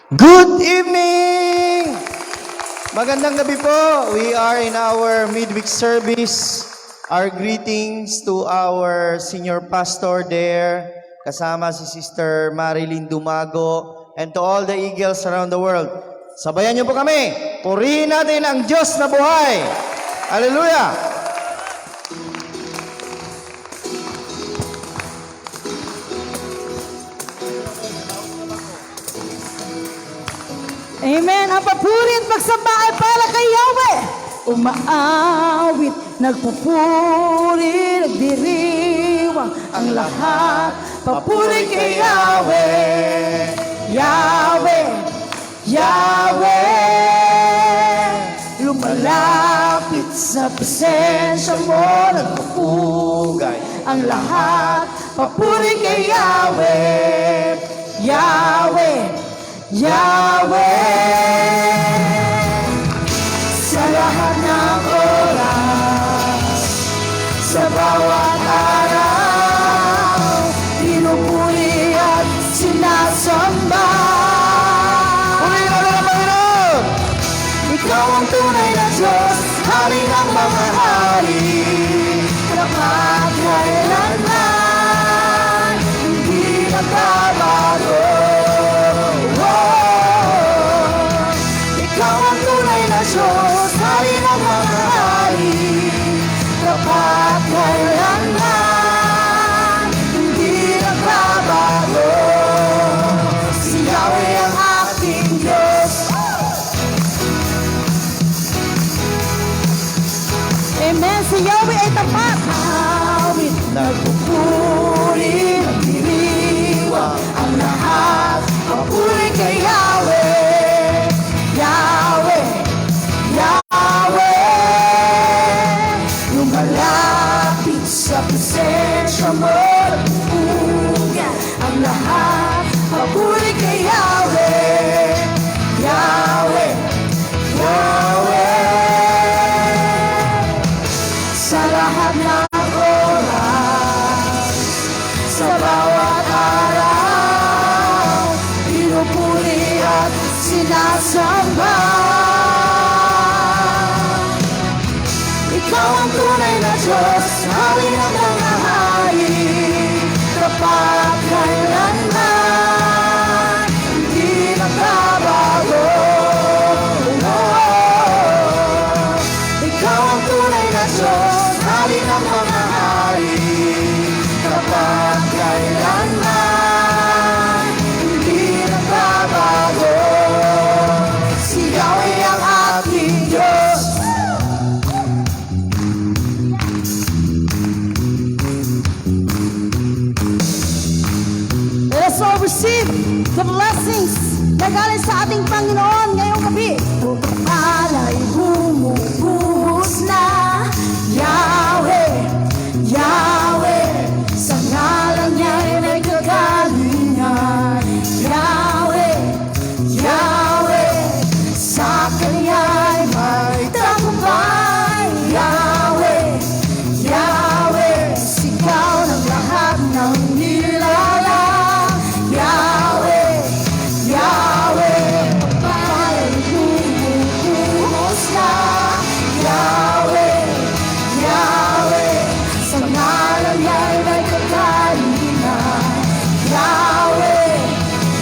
Good evening! Magandang gabi po. We are in our midweek service. Our greetings to our senior pastor there, kasama si Sister Marilyn Dumago, and to all the eagles around the world. Sabayan niyo po kami. Purihin natin ang Diyos na buhay. Hallelujah! Amen. Ang papuri at pagsamba ay para kay Yahweh. Umaawit, nagpupuri, nagdiriwang ang lahat. Papuri kay Yahweh. Yahweh, Yahweh. Lumalapit sa presensya mo, nagpupugay ang lahat. Papuri kay Yahweh. Yahweh, Yahweh, sa lahat ng oras, sa bawat araw, pinupuri at sinasamba. Purihin natin ang Panginoon! Ikaw ang tunay na Diyos, hari ng mga hari, kapagkailanman, hindi nagbabago. Diyos, hari ng mga hari, kapagkailanman, hindi nagbabago. Si Yahweh ang aking Diyos. Amen. Si Yahweh ay tapat. Awit, nagpupuri, nagdiriwang ang lahat. Papuri kay Yahweh. Yahweh, Yahweh, lumalapit sa presensya mo, nagpupugan ang lahat. Papuri kay Yahweh, Yahweh, Yahweh, sa lahat ng oras, sa bawat araw, pinupuri at sinasamba. Ikaw ang tunay na Diyos, hari ng mga hari, kapagkailanman, hindi nagbabago. Ikaw ang tunay na Diyos, hari ng mga hari, kapagkailanman, hindi nagbabago. Si Yahweh ang aking Diyos. Let us all receive the blessings na galing sa ating Panginoon ngayong gabi. Alay bumubuhos na Yahweh, Yahweh, sa ngalan niya'y may kagalingan. Yahweh, Yahweh, sa Kanya'y may tagumpay. Yahweh, Yahweh, sigaw ng lahat ng nilalang. Yahweh, Yahweh, pagpapalay bumubuhos na. Yahweh, Yahweh, sa ngalan niya'y may kagalingan. Yahweh,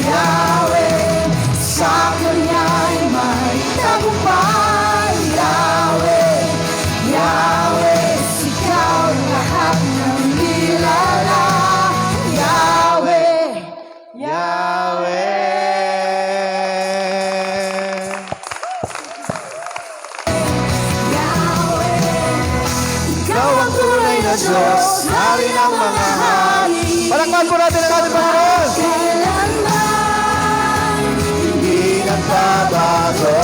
Yahweh, sa Kanya'y may tagumpay. Yahweh, Yahweh, sigaw ng lahat ng nilalang. Yahweh, Yahweh! Ikaw ang tunay na Diyos, hari ng mga hari. Palakpakan po natin ang ating Panginoon! Kailanman, hindi nagbabago.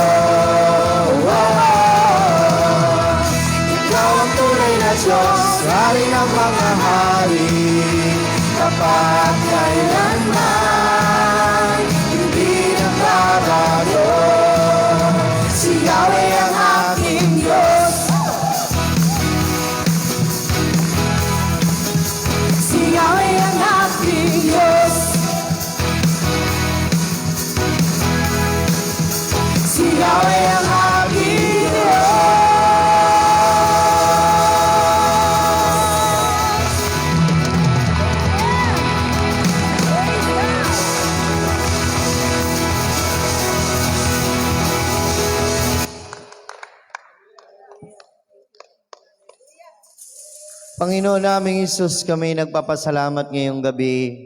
Ikaw ang tunay na Diyos, hari ng mga hari, kapagkailanman, hindi nagbabago. Si Yahweh ang aking Diyos. Si Yahweh ang aking Diyos. Panginoon naming Isus, kami nagpapasalamat ngayong gabi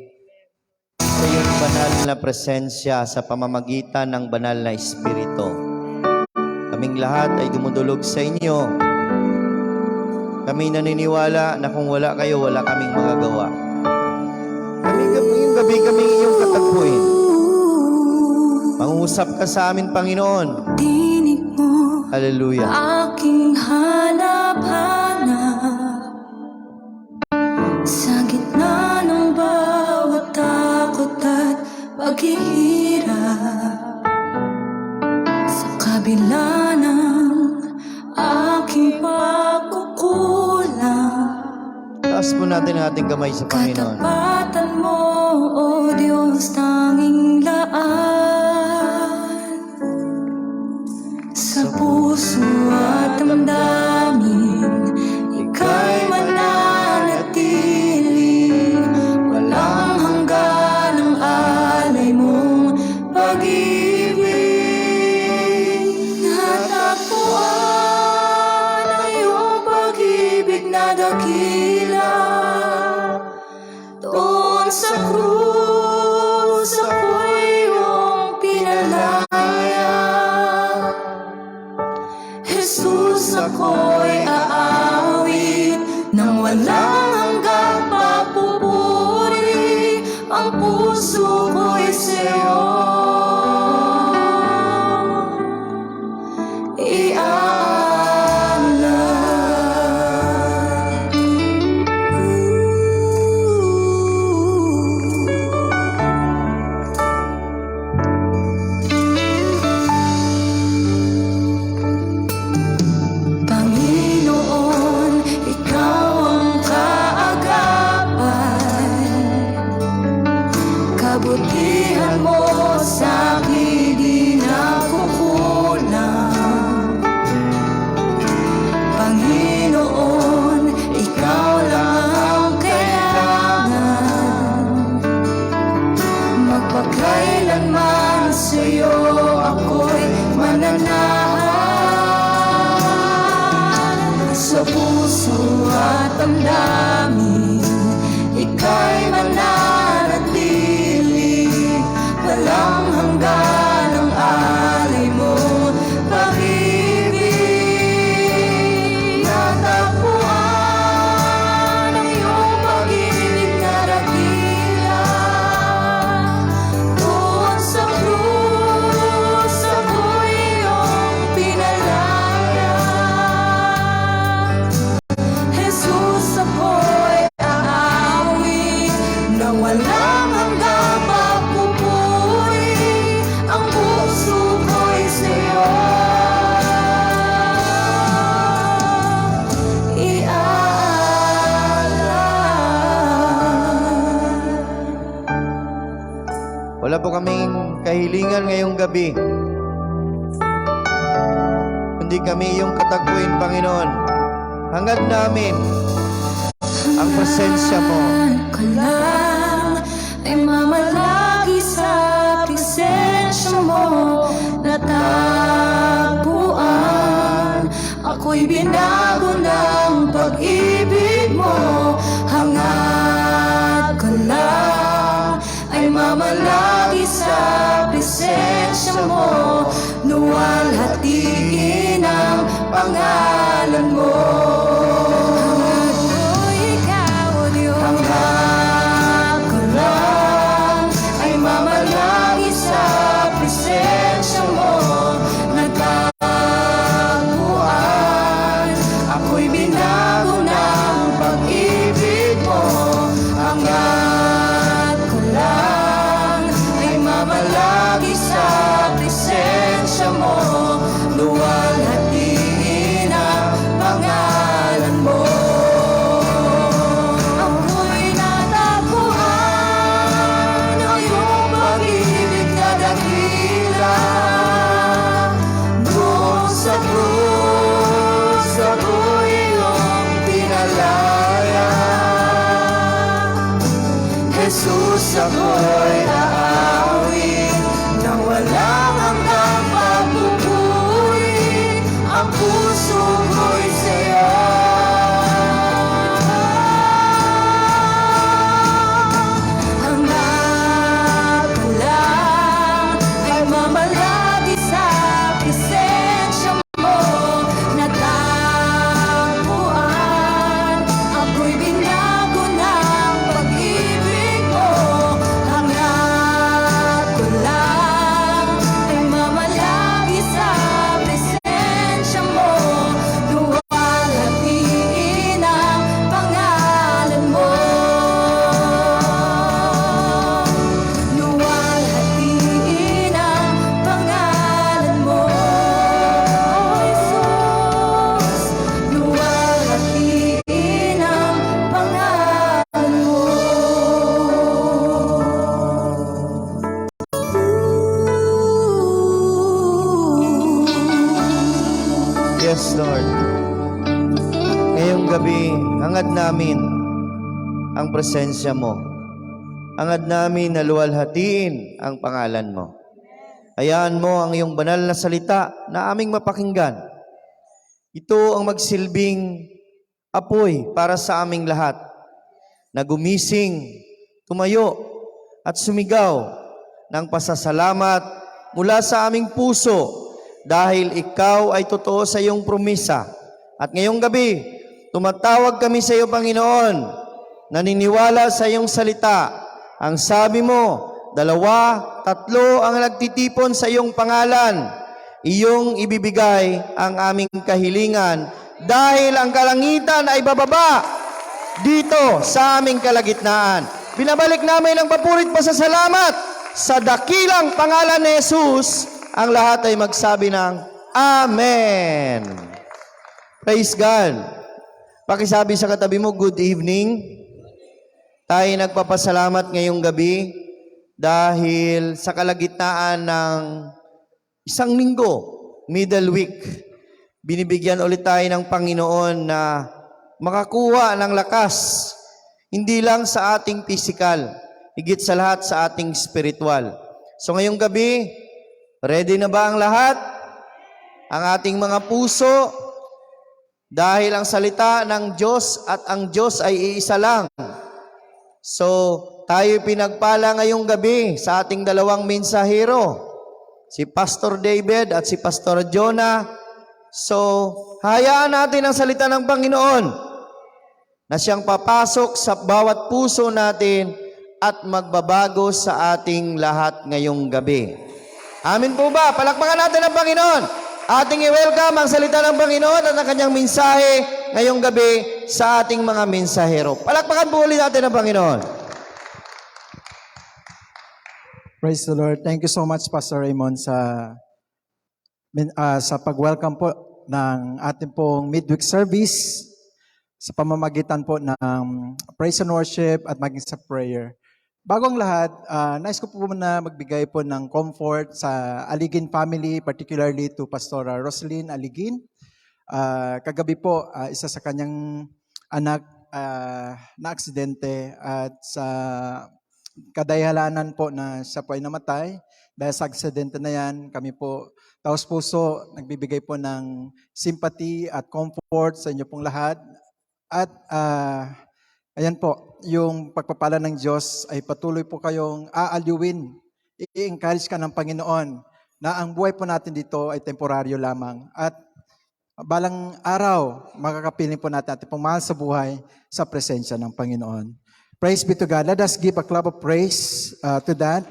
sa iyong banal na presensya sa pamamagitan ng banal na Espiritu. Kaming lahat ay dumudulog sa inyo. Kami naniniwala na kung wala kayo, wala kaming magagawa. Ngayong gabi kami iyong katagpuin. Mangungusap ka sa amin, Panginoon. Dinig mo Hallelujah. aking hanap-hanap sa gitna ng bawat takot at paghihirap, sa kabila ng aking pagkukulang. Taas po natin ang ating kamay sa Panginoon. Katapatan mo, O Diyos, tanging laan sa puso at damdamin, ika'y mananatili. Walang hanggan ang alay mong pag-ibig. Natagpuan ang iyong pag-ibig na dakila. Doon sa krus ako'y iyong pinalaya. Jesus, ako'y aawit nang walang hanggang papupuri. Ang puso ko'y sa'yo iaalay. Panginoon, ikaw ang kaagapan. Kabutihan mo sa akin di nakukulang. Panginoon, ikaw lang ang kailangan. Magpakailanman sa'yo ako'y mananahan. Sa puso at damdamin, ika'y mananatili. Walang hanggan ang alay mo pag-ibig. Natagpuan ang iyong pag-ibig na dakila. Doon sa krus ako'y iyong pinalaya. Jesus, ako'y aawit nang walang hanggang papupuri. Ang puso ko'y sa'yo iaalay. Wala po kaming kahilingan ngayong gabi. Kundi kami iyong katagpuin, Panginoon. Hangad namin ang presensya mo. Ka lang ay mamalagi sa presensya mo. Natagpuan ako'y binago ng pag-ibig mo. Hangad ka lang ay mamalagi sa presensya mo. Luwalhatiin ang pangalan mo. Hangad ka lang ay mamalagi sa presensya mo. Natagpuan ako'y binago ng pag-ibig mo. Hangad ka lang ay mamalagi sa presensya mo. Luwalhatiin ang pangalan Yes, Lord. Ngayong gabi, hangad namin ang presensya mo. Hangad namin na luwalhatiin ang pangalan mo. Hayaan mo ang iyong banal na salita na aming mapakinggan. Ito ang magsilbing apoy para sa aming lahat na gumising, tumayo at sumigaw ng pasasalamat mula sa aming puso dahil ikaw ay totoo sa iyong promisa. At ngayong gabi, tumatawag kami sa iyo, Panginoon, naniniwala sa iyong salita. Ang sabi mo, 2, 3 ang nagtitipon sa iyong pangalan. Iyong ibibigay ang aming kahilingan dahil ang kalangitan ay bababa dito sa aming kalagitnaan. Binabalik namin ang papurit pa sa salamat sa dakilang pangalan ni Jesus. Ang lahat ay magsabi ng Amen. Praise God. Pakisabi sa katabi mo, good evening. Tayo nagpapasalamat ngayong gabi dahil sa kalagitnaan ng isang linggo, middle week, binibigyan ulit tayo ng Panginoon na makakuha ng lakas, hindi lang sa ating physical, higit sa lahat sa ating spiritual. So ngayong gabi, ready na ba ang lahat? Ang ating mga puso, dahil ang salita ng Diyos at ang Diyos ay iisa lang. So, tayo pinagpala ngayong gabi sa ating dalawang mensahero, si Pastor David at si Pastor Jonah. So, hayaan natin ang salita ng Panginoon na siyang papasok sa bawat puso natin at magbabago sa ating lahat ngayong gabi. Amin po ba? Palakpakan natin ang Panginoon. Ating i-welcome ang salita ng Panginoon at ang kanyang mensahe ngayong gabi sa ating mga mensahero. Palakpakan po ulit natin ang Panginoon. Praise the Lord. Thank you so much, Pastor Raymond, sa pag-welcome po ng ating pong midweek service sa pamamagitan po ng praise and worship at maging sa prayer. Bagong lahat, nais ko po na magbigay po ng comfort sa Aligin family, particularly to Pastor Rosalyn Aligin. Kagabi po, isa sa kanyang anak na aksidente at sa kadayalanan po na siya po ay namatay. Dahil sa aksidente na yan, kami po, taos puso, nagbibigay po ng sympathy at comfort sa inyo pong lahat. At ayan po, yung pagpapala ng Diyos ay patuloy po kayong aaliwin. I-encourage ka ng Panginoon na ang buhay po natin dito ay temporaryo lamang. At balang araw, makakapiling po natin ating pong mahal sa buhay sa presensya ng Panginoon. Praise be to God. Let us give a clap of praise to that.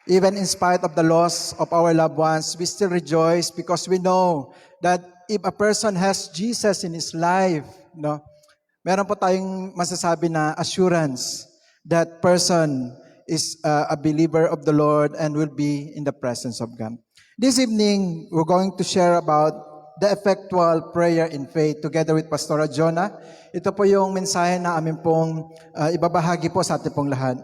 Even in spite of the loss of our loved ones, we still rejoice because we know that if a person has Jesus in his life, no, meron po tayong masasabi na assurance that person is a believer of the Lord and will be in the presence of God. This evening, we're going to share about the effectual prayer in faith together with Pastor Jonah. Ito po yung mensahe na amin pong ibabahagi po sa ating pong lahat.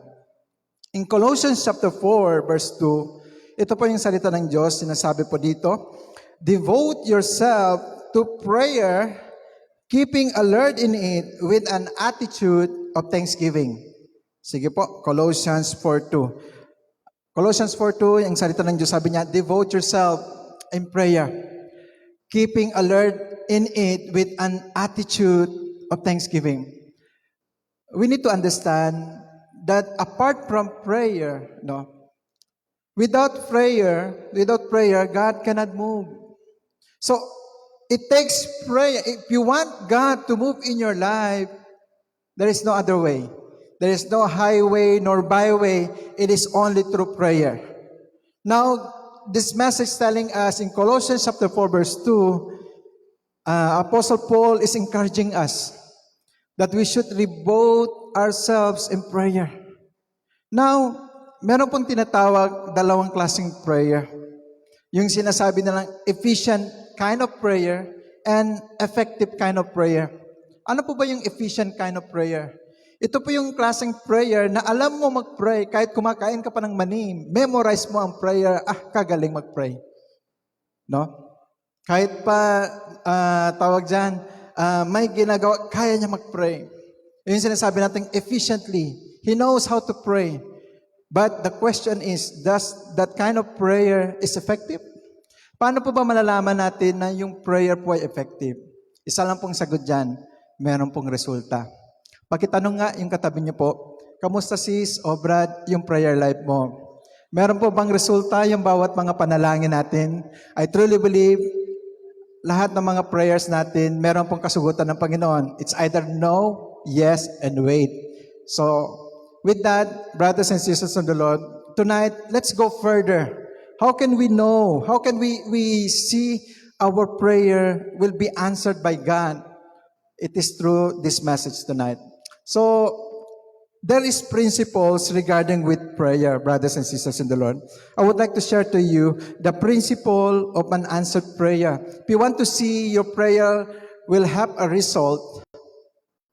In Colossians chapter 4, verse 2, ito po yung salita ng Diyos, sinasabi po dito, devote yourself to prayer, keeping alert in it with an attitude of thanksgiving. Sige po, Colossians 4:2. Colossians 4:2, yung salita ng Diyos, sabi niya, devote yourself in prayer, keeping alert in it with an attitude of thanksgiving. We need to understand that apart from prayer, without prayer, God cannot move. So, it takes prayer. If you want God to move in your life, there is no other way. There is no highway nor byway. It is only through prayer. Now, this message telling us in Colossians chapter 4, verse 2, Apostle Paul is encouraging us that we should devote ourselves in prayer. Now, meron pong tinatawag dalawang klaseng prayer. Yung sinasabi nilang efficient kind of prayer and effective kind of prayer. Ano po ba yung efficient kind of prayer? Ito po yung klaseng prayer na alam mo mag-pray kahit kumakain ka pa ng mani. Memorize mo ang prayer, kagaling mag-pray. No? Kahit pa tawag dyan, may ginagawa, kaya niya mag-pray. Yun yung sinasabi natin, efficiently. He knows how to pray. But the question is, does that kind of prayer is effective? Paano po ba malalaman natin na yung prayer po ay effective? Isa lang pong sagot dyan, meron pong resulta. Pakitanong nga yung katabi niyo po, kamusta sis o Brad yung prayer life mo? Meron po bang resulta yung bawat mga panalangin natin? I truly believe lahat ng mga prayers natin, meron pong kasugutan ng Panginoon. It's either no, yes, and wait. So, with that, brothers and sisters of the Lord, tonight, let's go further. How can we know? How can we see our prayer will be answered by God? It is through this message tonight. So, there is principles regarding with prayer, brothers and sisters in the Lord. I would like to share to you the principle of an answered prayer. If you want to see your prayer will have a result,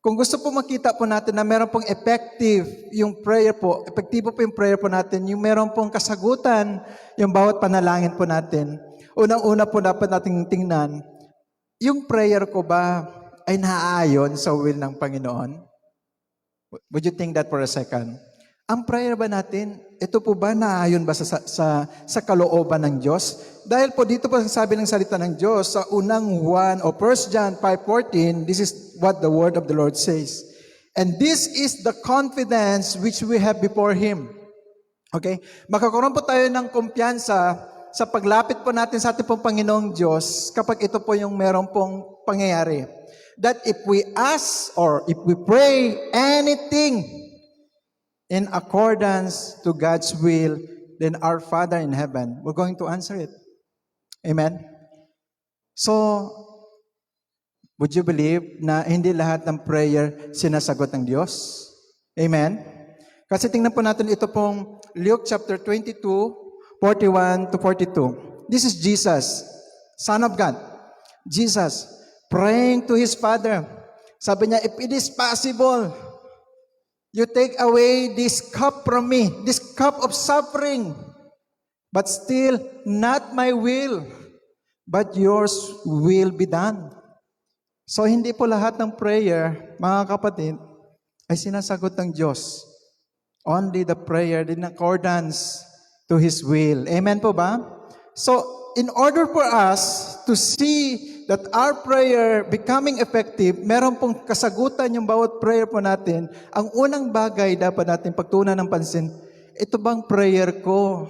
kung gusto po makita po natin na meron pong effective yung prayer po, epektibo po yung prayer po natin, yung meron pong kasagutan yung bawat panalangin po natin, unang-una po dapat nating tingnan, yung prayer ko ba ay naaayon sa will ng Panginoon? Would you think that for a second? Ang prayer ba natin, ito po ba naayon ba sa kalooban ng Diyos? Dahil po dito po sabi ng salita ng Diyos sa unang 1 o 1 John 5:14, this is what the word of the Lord says. And this is the confidence which we have before Him. Okay? Makakaroon po tayo ng kumpiyansa sa paglapit po natin sa ating pong Panginoong Diyos kapag ito po yung meron pong pangyayari. That if we ask or if we pray anything in accordance to God's will, then our Father in heaven, we're going to answer it. Amen? So, would you believe na hindi lahat ng prayer sinasagot ng Diyos? Amen? Kasi tingnan po natin ito pong Luke chapter 22, 41 to 42. This is Jesus, Son of God. Jesus, praying to His Father. Sabi niya, if it is possible, you take away this cup from me, this cup of suffering. But still, not my will, but yours will be done. So, hindi po lahat ng prayer, mga kapatid, ay sinasagot ng Diyos. Only the prayer in accordance to His will. Amen po ba? So, in order for us to see that our prayer becoming effective, meron pong kasagutan yung bawat prayer po natin, ang unang bagay dapat natin pagtuunan ng pansin, ito bang prayer ko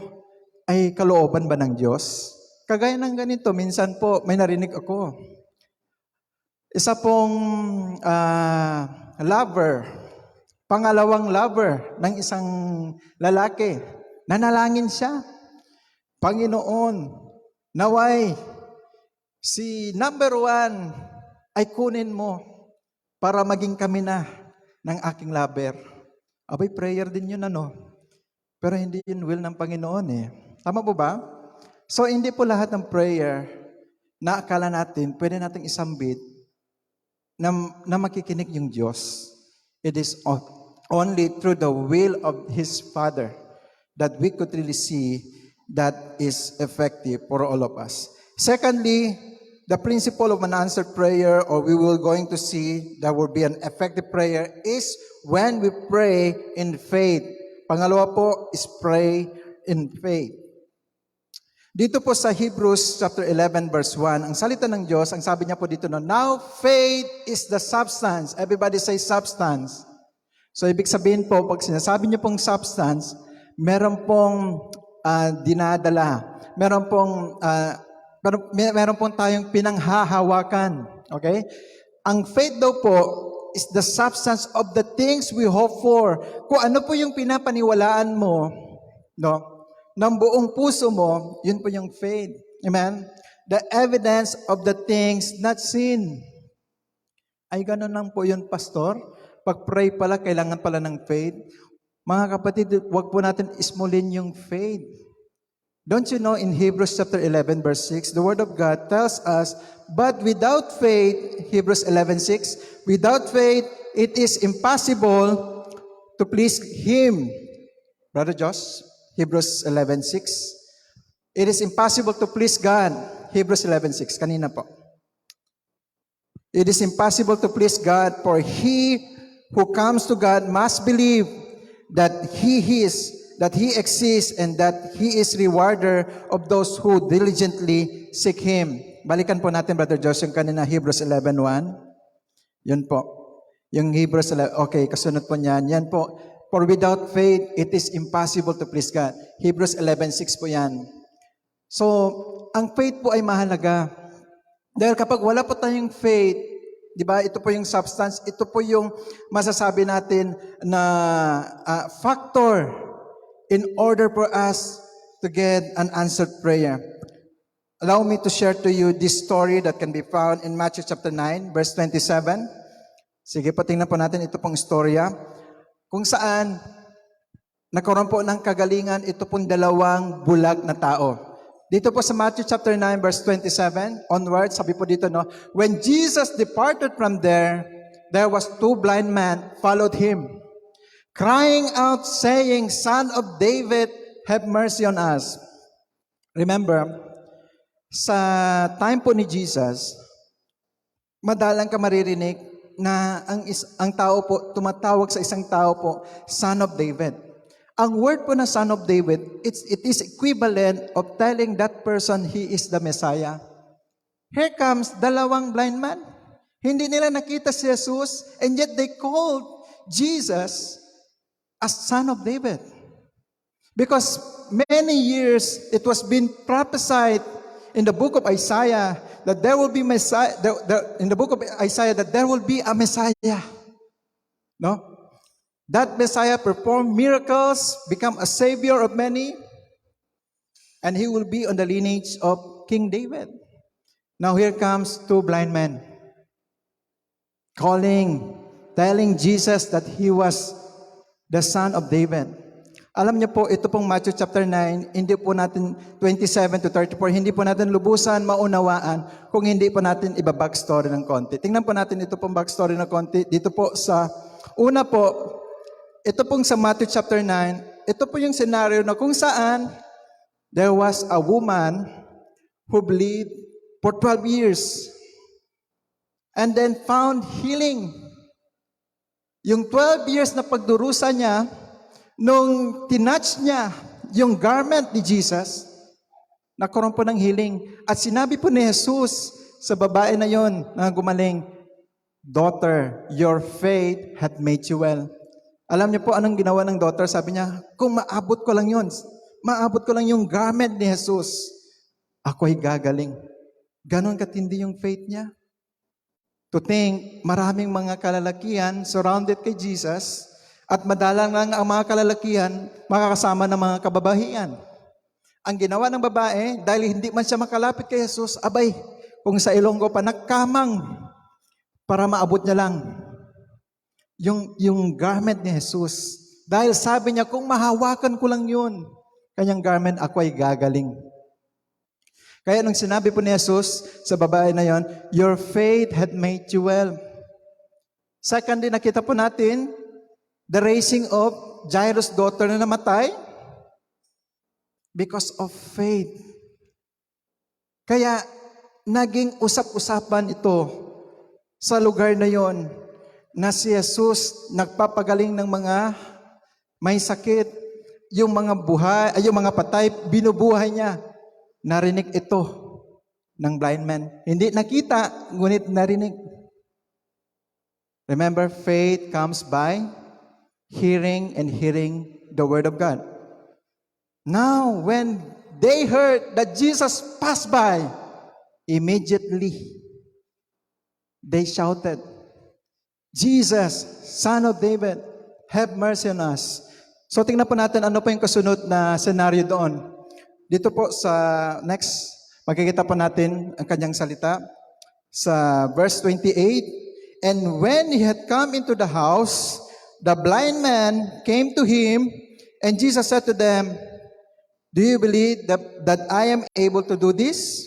ay kalooban ba ng Diyos? Kagaya ng ganito, minsan po may narinig ako. Isa pong lover, pangalawang lover ng isang lalaki, nanalangin siya. Panginoon, naway, si number 1 ay kunin mo para maging kami na ng aking lover. Abay, prayer din yun Pero hindi yun will ng Panginoon Tama po ba? So, hindi po lahat ng prayer na akala natin, pwede nating isambit na makikinig yung Diyos. It is only through the will of His Father that we could really see that is effective for all of us. Secondly, the principle of an answered prayer, or we will going to see that will be an effective prayer, is when we pray in faith. Pangalawa po is pray in faith. Dito po sa Hebrews chapter 11 verse 1, ang salita ng Diyos, ang sabi niya po dito now faith is the substance. Everybody say substance. So ibig sabihin po, pag sinasabi niyo pong substance, meron pong dinadala. Meron pong tayong pinanghahawakan. Okay? Ang faith daw po is the substance of the things we hope for. Kung ano po yung pinapaniwalaan mo, ng buong puso mo, yun po yung faith. Amen? The evidence of the things not seen. Ay, ganun lang po yun, pastor. Pag-pray pala, kailangan pala ng faith. Mga kapatid, wag po natin ismulin yung faith. Don't you know in Hebrews chapter 11 verse 6, the Word of God tells us, but without faith, Hebrews 11:6, without faith, it is impossible to please Him. Brother Josh, Hebrews 11:6. It is impossible to please God. Hebrews 11:6. Kanina po. It is impossible to please God, for he who comes to God must believe that He exists, and that He is rewarder of those who diligently seek Him. Balikan po natin, Brother Josh, yung kanina Hebrews 11:1. Yun po. Yung Hebrews 11, okay, kasunod po niyan. Yan po. For without faith, it is impossible to please God. Hebrews 11:6 po yan. So, ang faith po ay mahalaga. Dahil kapag wala po tayong faith, di ba, ito po yung substance, ito po yung masasabi natin na factor in order for us to get an answered prayer. Allow me to share to you this story that can be found in Matthew chapter 9, verse 27. Sige po, tingnan po natin ito pong istorya. Kung saan, nagkaroon po ng kagalingan ito pong dalawang bulag na tao. Dito po sa Matthew chapter 9 verse 27 onward, sabi po dito, no, when Jesus departed from there was two blind men followed him, crying out, saying, Son of David, have mercy on us. Remember, sa time po ni Jesus, madalang ka maririnig na ang tao po, tumatawag sa isang tao po, Son of David. Ang word po na Son of David, it is equivalent of telling that person he is the Messiah. Here comes dalawang blind man. Hindi nila nakita si Jesus, and yet they called Jesus as Son of David. Because many years it was been prophesied in the book of Isaiah that there will be Messiah, in the book of Isaiah that there will be a Messiah. No? That Messiah performed miracles, become a savior of many, and he will be on the lineage of King David. Now here comes two blind men telling Jesus that he was the son of David. Alam niyo po, ito pong Matthew chapter 9, hindi po natin 27 to 34, hindi po natin lubusan maunawaan kung hindi po natin iba-backstory ng konti. Tingnan po natin ito pong backstory ng konti. Dito po sa una po, ito pong sa Matthew chapter 9, ito po yung scenario na kung saan there was a woman who believed for 12 years and then found healing. Yung 12 years na pagdurusa niya, nung tinouch niya yung garment ni Jesus, nagkaroon po ng healing. At sinabi po ni Jesus sa babae na yon na gumaling, Daughter, your faith hath made you well. Alam niyo po anong ginawa ng daughter? Sabi niya, kung maabot ko lang yun, maabot ko lang yung garment ni Jesus, ako'y gagaling. Ganon katindi yung faith niya. To think, maraming mga kalalakihan surrounded kay Jesus, at madalang lang ang mga kalalakihan makakasama ng mga kababahian. Ang ginawa ng babae, dahil hindi man siya makalapit kay Jesus, abay, kung sa Ilonggo pa, nagkamang para maabot niya lang yung garment ni Jesus. Dahil sabi niya, kung mahawakan ko lang yun, kanyang garment, ako ay gagaling. Kaya nung sinabi po ni Jesus sa babae na yon, your faith had made you well. Second din, nakita po natin, the raising of Jairus' daughter na namatay because of faith. Kaya naging usap-usapan ito sa lugar na yon, na si Jesus nagpapagaling ng mga may sakit, yung mga patay, binubuhay niya. Narinig ito ng blind man. Hindi nakita, ngunit narinig. Remember, faith comes by hearing, and hearing the word of God. Now, when they heard that Jesus passed by, immediately they shouted, Jesus, Son of David, have mercy on us. So tingnan po natin ano po yung kasunod na scenario doon. Dito po sa next, makikita po natin ang kanyang salita sa verse 28. And when he had come into the house, the blind man came to him, and Jesus said to them, Do you believe that I am able to do this?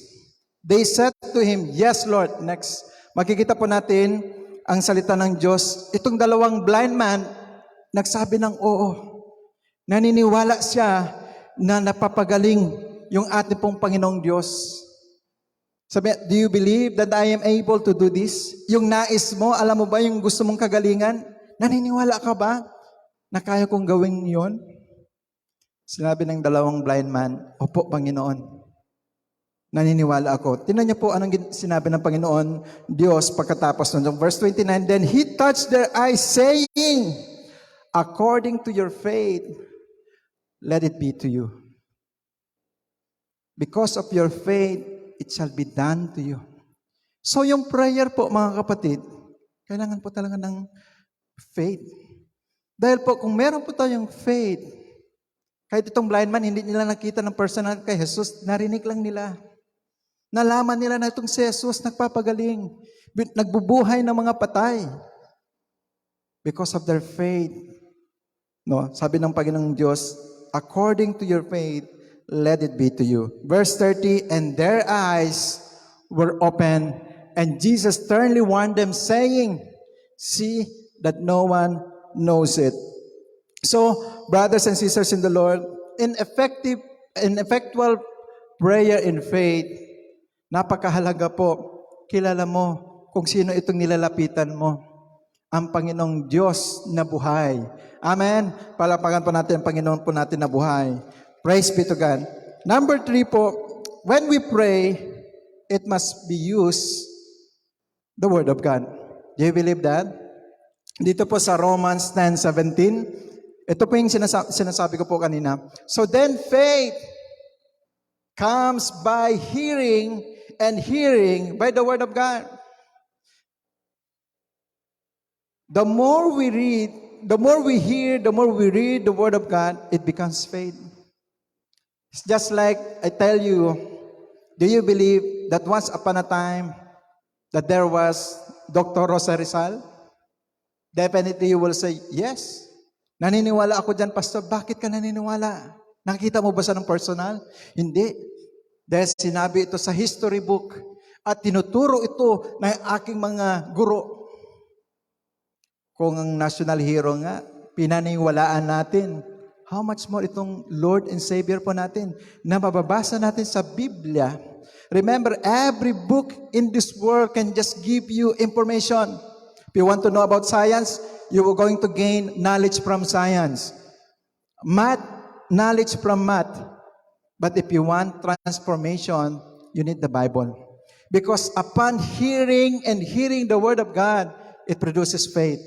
They said to him, Yes, Lord. Next, makikita po natin ang salita ng Diyos. Itong dalawang blind man, nagsabi ng oo. Naniniwala siya na napapagaling yung ating pong Panginoong Diyos. Sabi, do you believe that I am able to do this? Yung nais mo, alam mo ba yung gusto mong kagalingan? Naniniwala ka ba na kaya kong gawin yon? Sinabi ng dalawang blind man, Opo, Panginoon. Naniniwala ako. Tingnan niyo po anong sinabi ng Panginoon Diyos pagkatapos nun. Verse 29, Then He touched their eyes, saying, According to your faith, let it be to you. Because of your faith, it shall be done to you. So yung prayer po, mga kapatid, kailangan po talaga ng faith. Dahil po, kung meron po tayong faith, kahit itong blind man, hindi nila nakita ng personal kay Jesus, narinig lang nila. Nalaman nila na itong si Jesus nagpapagaling, nagbubuhay ng mga patay. Because of their faith. No, sabi ng Panginoong Diyos, according to your faith, let it be to you. Verse 30, and their eyes were open, and Jesus sternly warned them, saying, See that no one knows it. So, brothers and sisters in the Lord, in effectual prayer in faith, napakahalaga po, kilala mo kung sino itong nilalapitan mo. Ang Panginoong Diyos na buhay. Amen? Palapagan po natin ang Panginoon po natin na buhay. Praise be to God. Number 3 po, when we pray, it must be used the Word of God. Do you believe that? Dito po sa Romans 10:17, ito po yung sinasabi ko po kanina. So then faith comes by hearing, and hearing by the Word of God. The more we read, the more we hear, the more we read the Word of God, it becomes faith. It's just like I tell you, do you believe that once upon a time that there was Dr. Rosa Rizal? Definitely you will say, yes. Naniniwala ako dyan, Pastor. Bakit ka naniniwala? Nakita mo ba siya ng personal? Hindi. Dahil sinabi ito sa history book at tinuturo ito ng aking mga guro. Kung ang national hero nga, pinaniwalaan natin, how much more itong Lord and Savior po natin na mababasa natin sa Biblia. Remember, every book in this world can just give you information. If you want to know about science, you are going to gain knowledge from science. Math, knowledge from math. But if you want transformation, you need the Bible. Because upon hearing and hearing the Word of God, it produces faith.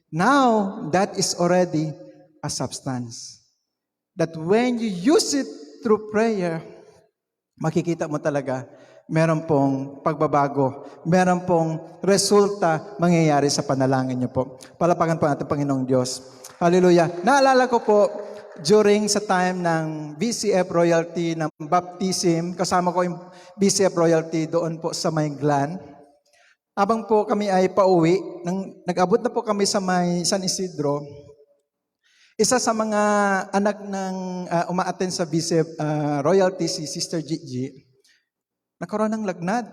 Now, that is already a substance. That when you use it through prayer, makikita mo talaga, meron pong pagbabago, meron pong resulta mangyayari sa panalangin niyo po. Palapagan po natin Panginoong Diyos. Hallelujah. Naalala ko po, during sa time ng BCF Royalty, ng baptism, kasama ko yung BCF Royalty doon po sa may Glan. Habang po kami ay pauwi, nag-abot na po kami sa may San Isidro, isa sa mga anak ng uma-attend sa BCF Royalty, si Sister Gigi, nagkaroon ng lagnat.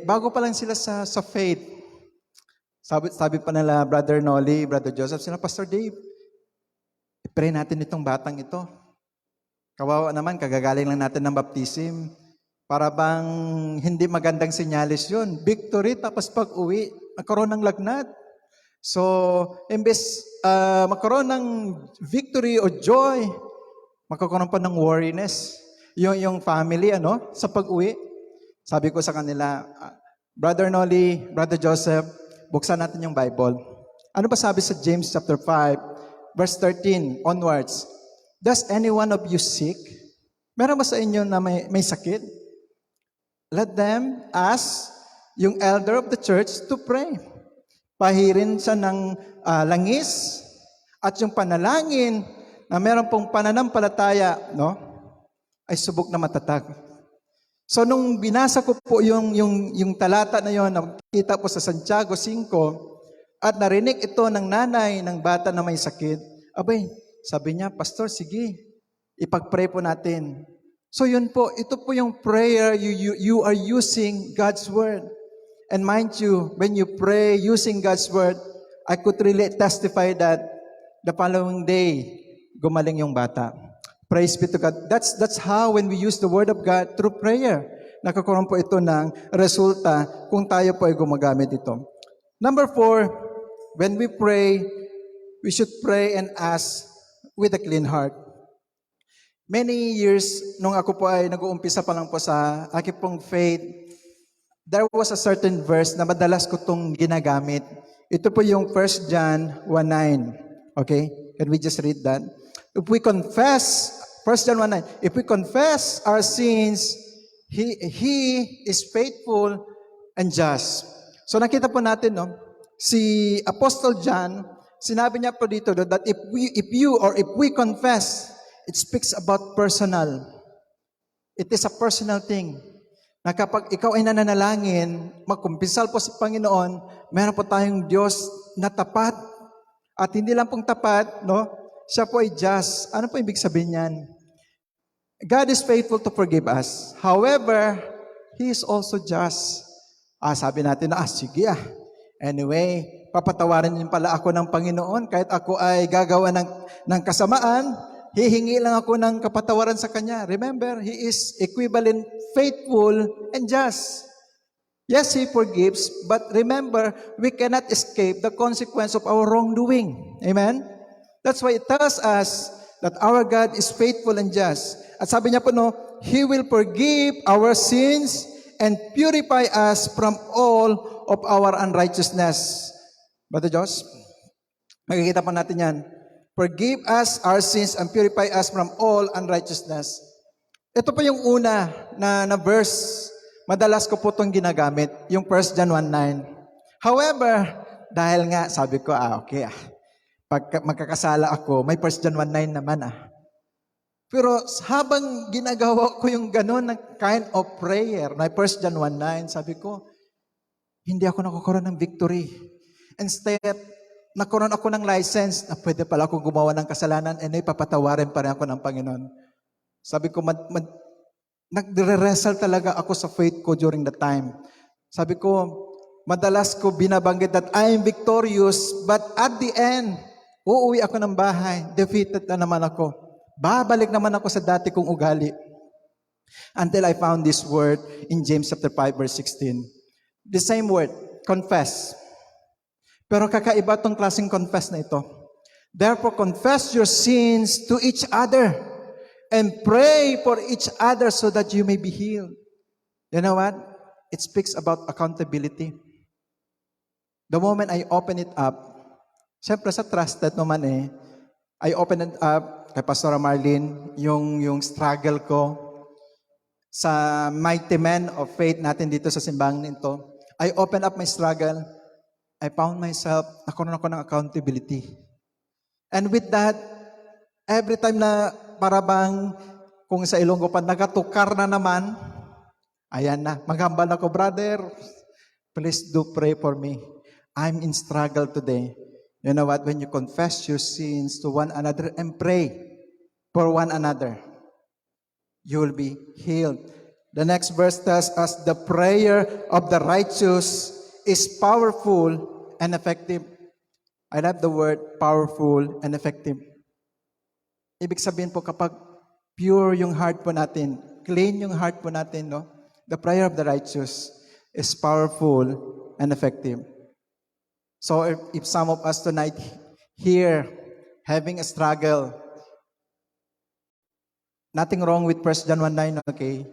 Bago pa lang sila sa faith, sabi pa nila Brother Nolly, Brother Joseph, sila Pastor Dave, i-pray natin itong batang ito. Kawawa naman, kagagaling lang natin ng baptism. Para bang hindi magandang senyales yun. Victory, tapos pag-uwi, nagkaroon ng lagnat. So, imbes magkaroon ng victory o joy, magkakaroon pa ng worriness. Yung family, sa pag-uwi. Sabi ko sa kanila, Brother Nolly, Brother Joseph, buksan natin yung Bible. Ano ba sabi sa James chapter 5, verse 13 onwards? Does any one of you sick? Meron ba sa inyo na may sakit? Let them ask yung elder of the church to pray. Pahirin siya ng langis at yung panalangin na meron pong pananampalataya, ay subok na matatag. So nung binasa ko po yung talata na yon, nakita po sa Santiago 5, at narinig ito ng nanay ng bata na may sakit, abay, sabi niya, Pastor, sige, ipag-pray po natin. So yun po, ito po yung prayer, you are using God's Word. And mind you, when you pray using God's Word, I could really testify that the following day, gumaling yung bata. Praise be to God. That's how when we use the Word of God through prayer, nakakaroon po ito ng resulta kung tayo po ay gumagamit ito. Number 4, when we pray, we should pray and ask with a clean heart. Many years, nung ako po ay nag-uumpisa pa lang po sa aking pong faith, there was a certain verse na madalas ko itong ginagamit. Ito po yung 1 John 1:9. Okay? Can we just read that? If we confess, 1 John 1:9, if we confess our sins, He is faithful and just. So nakita po natin, no? Si Apostle John, sinabi niya po dito that if we confess, it speaks about personal. It is a personal thing. Na kapag ikaw ay nananalangin, magkumpisal po sa Panginoon, meron po tayong Diyos na tapat. At hindi lang pong tapat, no? Siya po ay just. Ano po ibig sabihin niyan? God is faithful to forgive us. However, He is also just. Sabi natin na, sige Anyway, papatawarin din pala ako ng Panginoon kahit ako ay gagawa ng kasamaan, hihingi lang ako ng kapatawaran sa Kanya. Remember, He is equivalent, faithful, and just. Yes, He forgives, but remember, we cannot escape the consequence of our wrongdoing. Amen? That's why it tells us that our God is faithful and just. At sabi niya po, no, He will forgive our sins and purify us from all of our unrighteousness. Brother Josh, makikita pa natin yan. Forgive us our sins and purify us from all unrighteousness. Ito po yung una na verse. Madalas ko po itong ginagamit, yung 1 John 1:9. However, dahil nga, sabi ko, okay pag magkakasala ako, may 1 John 1:9 naman Pero habang ginagawa ko yung gano'n na kind of prayer, na 1 John 1:9, sabi ko, hindi ako nakakaroon ng victory. Instead, nakaroon ako ng license na pwede pala akong gumawa ng kasalanan and papatawarin pa rin ako ng Panginoon. Sabi ko, nagre-wrestle talaga ako sa faith ko during the time. Sabi ko, madalas ko binabanggit that I am victorious, but at the end, uuwi ako ng bahay, defeated na naman ako. Babalik naman ako sa dati kong ugali. Until I found this word in James chapter 5 verse 16. The same word, confess. Pero kakaiba tong klaseng confess na ito. Therefore, confess your sins to each other and pray for each other so that you may be healed. You know what? It speaks about accountability. The moment I open it up, siyempre sa trusted naman I open it up kay Pastor Marlene, yung struggle ko sa mighty men of faith natin dito sa simbahan nito. I open up my struggle. I found myself, nakaroon ako ng accountability. And with that, every time na parabang kung sa Ilonggo pa, nagatukar na naman, ayan na, maghambal ako, brother, please do pray for me. I'm in struggle today. You know what? When you confess your sins to one another and pray for one another, you will be healed. The next verse tells us the prayer of the righteous is powerful and effective. I love the word powerful and effective. Ibig sabihin po kapag pure yung heart po natin, clean yung heart po natin, no? The prayer of the righteous is powerful and effective. So if some of us tonight here having a struggle, nothing wrong with 1 John 1:9, okay?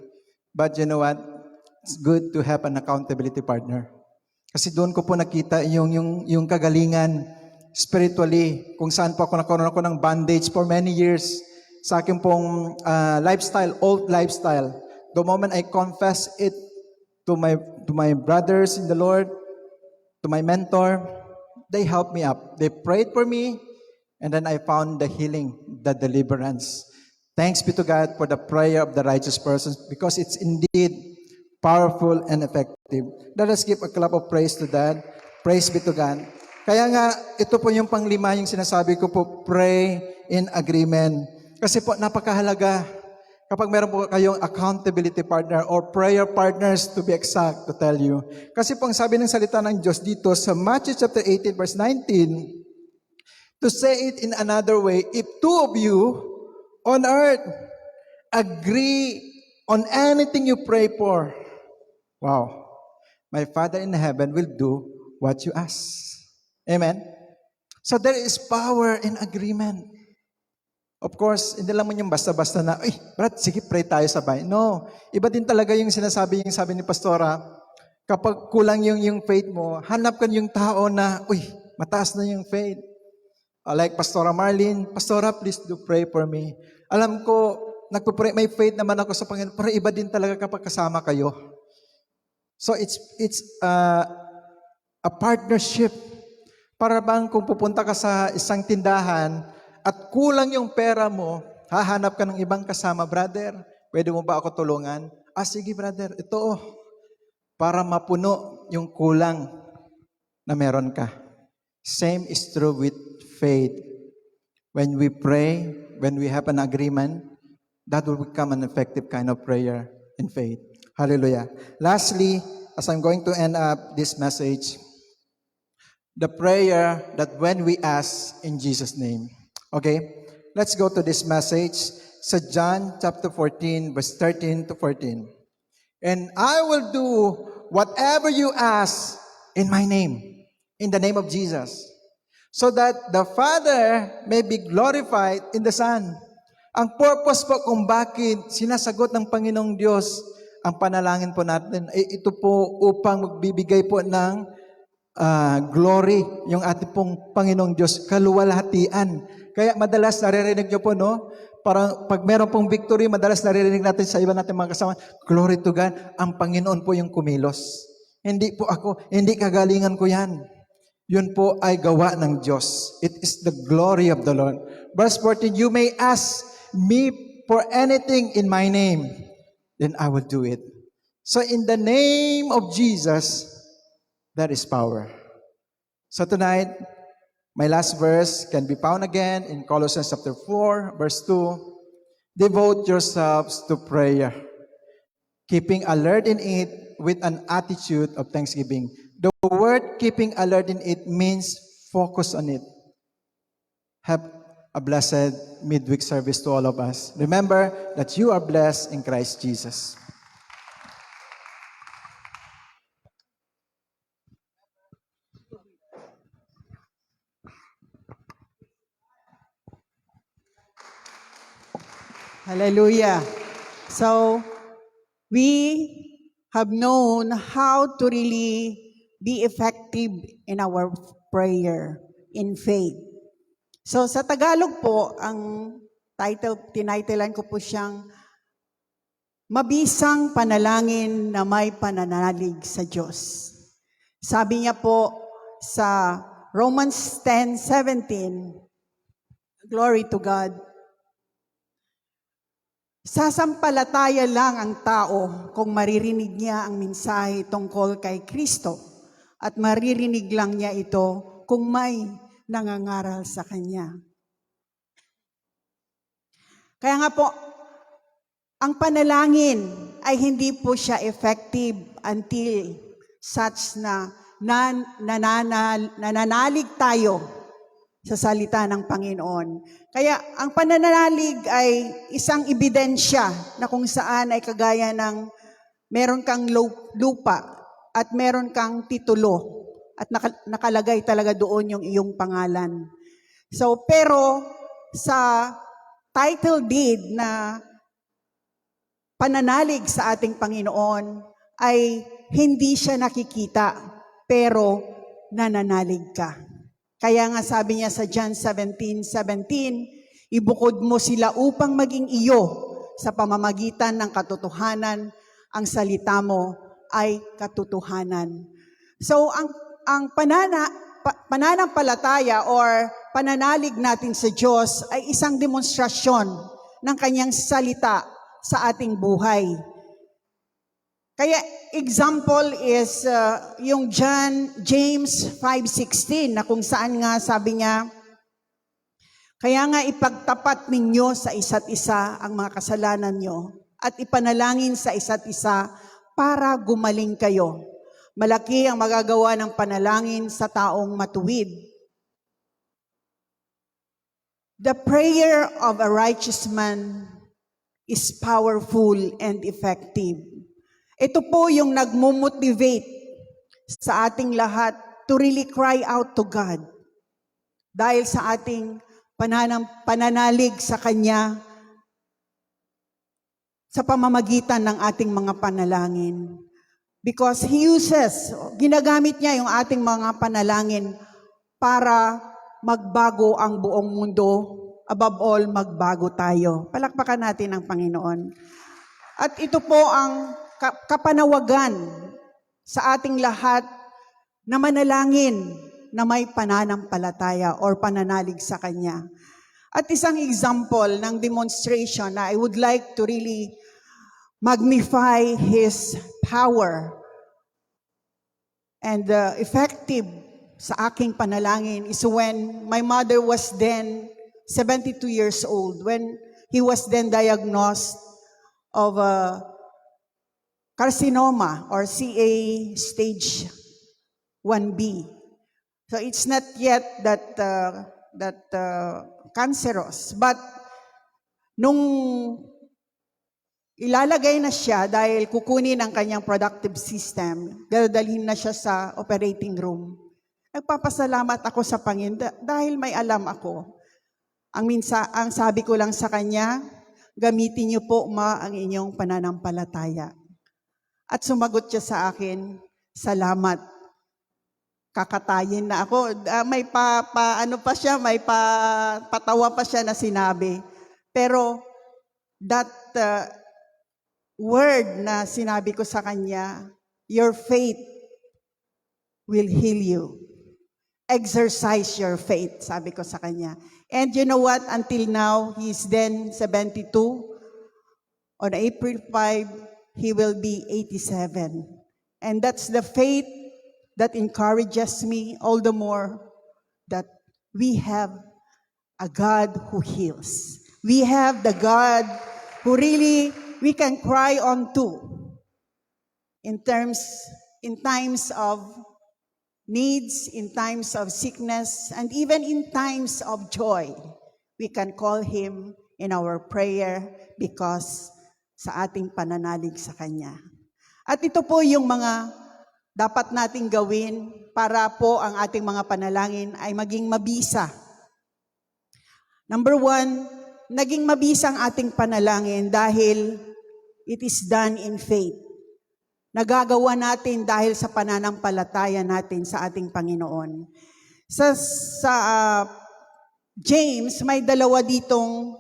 But you know what? It's good to have an accountability partner. Kasi doon ko po nakita yung kagalingan spiritually, kung saan po nakaroon ako ng bondage for many years sa aking pong lifestyle, old lifestyle. The moment I confess it to my brothers in the Lord, to my mentor, they helped me up. They prayed for me, and then I found the healing, the deliverance. Thanks be to God for the prayer of the righteous person, because it's indeed powerful and effective. Let us give a clap of praise to that. Praise be to God. Kaya nga, ito po yung panglima, yung sinasabi ko po, pray in agreement. Kasi po, napakahalaga kapag meron po kayong accountability partner or prayer partners to be exact, to tell you. Kasi po ang sabi ng salita ng Diyos dito sa Matthew chapter 18 verse 19, to say it in another way, if two of you on earth. Agree on anything you pray for. Wow. My Father in heaven will do what you ask. Amen? So there is power in agreement. Of course, hindi lang mo yung basta-basta na, ay, Brad, sige, pray tayo sabay. No, iba din talaga yung sinasabi, yung sabi ni Pastora, kapag kulang yung faith mo, hanap ka yung tao na, uy, mataas na yung faith. Like Pastora Marlene, Pastora, please do pray for me. Alam ko, nagpupray, may faith naman ako sa Panginoon, pero iba din talaga kapag kasama kayo. So it's a partnership. Para bang kung pupunta ka sa isang tindahan at kulang yung pera mo, hahanap ka ng ibang kasama, brother, pwede mo ba ako tulungan? Sige brother, ito para mapuno yung kulang na meron ka. Same is true with faith. When we pray, when we have an agreement, that will become an effective kind of prayer in faith. Hallelujah. Lastly, as I'm going to end up this message, the prayer that when we ask in Jesus' name. Okay? Let's go to this message. Sa John chapter 14, verse 13 to 14. And I will do whatever you ask in my name, in the name of Jesus, so that the Father may be glorified in the Son. Ang purpose po kung bakit sinasagot ng Panginoong Diyos ang panalangin po natin, ay ito po upang magbibigay po ng glory yung ating pong Panginoong Diyos, kaluwalhatian. Kaya madalas naririnig nyo po, no? Parang pag meron pong victory, madalas naririnig natin sa iba natin mga kasama, glory to God, ang Panginoon po yung kumilos. Hindi po ako, hindi kagalingan ko yan. Yun po ay gawa ng Diyos. It is the glory of the Lord. Verse 14, you may ask me for anything in my name, then I will do it. So in the name of Jesus, that is power. So tonight, my last verse can be found again in Colossians chapter 4, verse 2. Devote yourselves to prayer, keeping alert in it with an attitude of thanksgiving. The word keeping alert in it means focus on it. Have a blessed midweek service to all of us. Remember that you are blessed in Christ Jesus. Hallelujah. So, we have known how to really be effective in our prayer, in faith. So, sa Tagalog po, ang tinitlean ko po siyang Mabisang Panalangin na May Pananalig sa Diyos. Sabi niya po sa Romans 10:17, glory to God, sasampalataya lang ang tao kung maririnig niya ang mensahe tungkol kay Kristo at maririnig lang niya ito kung may nangangaral sa Kanya. Kaya nga po, ang panalangin ay hindi po siya effective until such na nananalig tayo sa salita ng Panginoon. Kaya ang pananalig ay isang ebidensya na kung saan ay kagaya ng meron kang lupa at meron kang titulo at nakalagay talaga doon yung iyong pangalan. So, pero sa title deed na pananalig sa ating Panginoon ay hindi siya nakikita, pero nananalig ka. Kaya nga sabi niya sa John 17:17, ibukod mo sila upang maging iyo sa pamamagitan ng katotohanan, ang salita mo ay katotohanan. So ang pananampalataya or pananalig natin sa Diyos ay isang demonstrasyon ng kanyang salita sa ating buhay. Kaya example is yung James 5:16 na kung saan nga sabi niya, kaya nga ipagtapat ninyo sa isa't isa ang mga kasalanan nyo at ipanalangin sa isa't isa para gumaling kayo. Malaki ang magagawa ng panalangin sa taong matuwid. The prayer of a righteous man is powerful and effective. Ito po yung nagmo-motivate sa ating lahat to really cry out to God dahil sa ating pananalig sa Kanya sa pamamagitan ng ating mga panalangin. Because ginagamit niya yung ating mga panalangin para magbago ang buong mundo. Above all, magbago tayo. Palakpakan natin ang Panginoon. At ito po ang kapanawagan sa ating lahat na manalangin na may pananampalataya or pananalig sa Kanya. At isang example ng demonstration na I would like to really magnify His power and effective sa aking panalangin is when my mother was then 72 years old, when he was then diagnosed of carcinoma or CA stage 1B. So it's not yet that cancerous, but nung ilalagay na siya dahil kukunin ang kanyang productive system, dadalhin na siya sa operating room. Nagpapasalamat ako sa Panginoon dahil may alam ako. Ang sabi ko lang sa kanya, gamitin niyo po ang inyong pananampalataya. At sumagot siya sa akin, salamat. Kakatayin na ako. May patawa pa siya na sinabi. Pero that word na sinabi ko sa kanya, your faith will heal you. Exercise your faith, sabi ko sa kanya. And you know what? Until now, he's then 72. On April 5, he will be 87. And that's the faith that encourages me all the more that we have a God who heals. We have the God who really we can cry on to in times of needs, in times of sickness, and even in times of joy. We can call Him in our prayer because sa ating pananalig sa Kanya. At ito po yung mga dapat nating gawin para po ang ating mga panalangin ay maging mabisa. Number 1, naging mabisa ang ating panalangin dahil it is done in faith. Nagagawa natin dahil sa pananampalataya natin sa ating Panginoon. Sa James, may dalawa ditong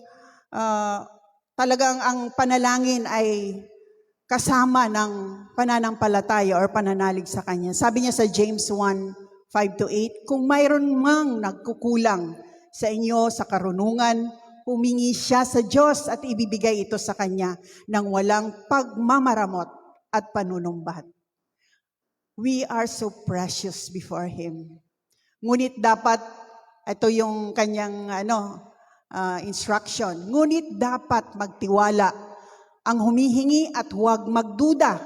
talagang ang panalangin ay kasama ng pananampalataya or pananalig sa Kanya. Sabi niya sa James 1:5-8, kung mayroon mang nagkukulang sa inyo sa karunungan, humingi siya sa Diyos at ibibigay ito sa Kanya ng walang pagmamaramot at panunumbat. We are so precious before Him. Ngunit dapat, ito yung kanyang instruction, ngunit dapat magtiwala ang humihingi at huwag magduda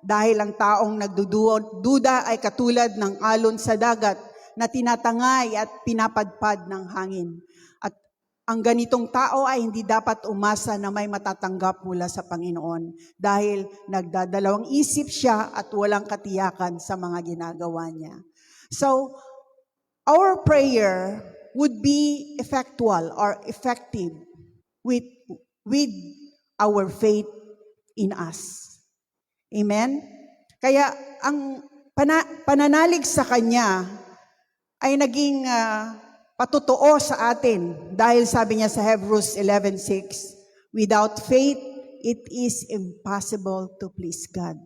dahil ang taong nagdududa ay katulad ng alon sa dagat na tinatangay at pinapadpad ng hangin. At ang ganitong tao ay hindi dapat umasa na may matatanggap mula sa Panginoon dahil nagdadalawang isip siya at walang katiyakan sa mga ginagawa niya. So, our prayer would be effectual or effective with our faith in us. Amen? Kaya ang pananalig sa Kanya ay naging patotoo sa atin dahil sabi niya sa Hebrews 11:6, without faith, it is impossible to please God.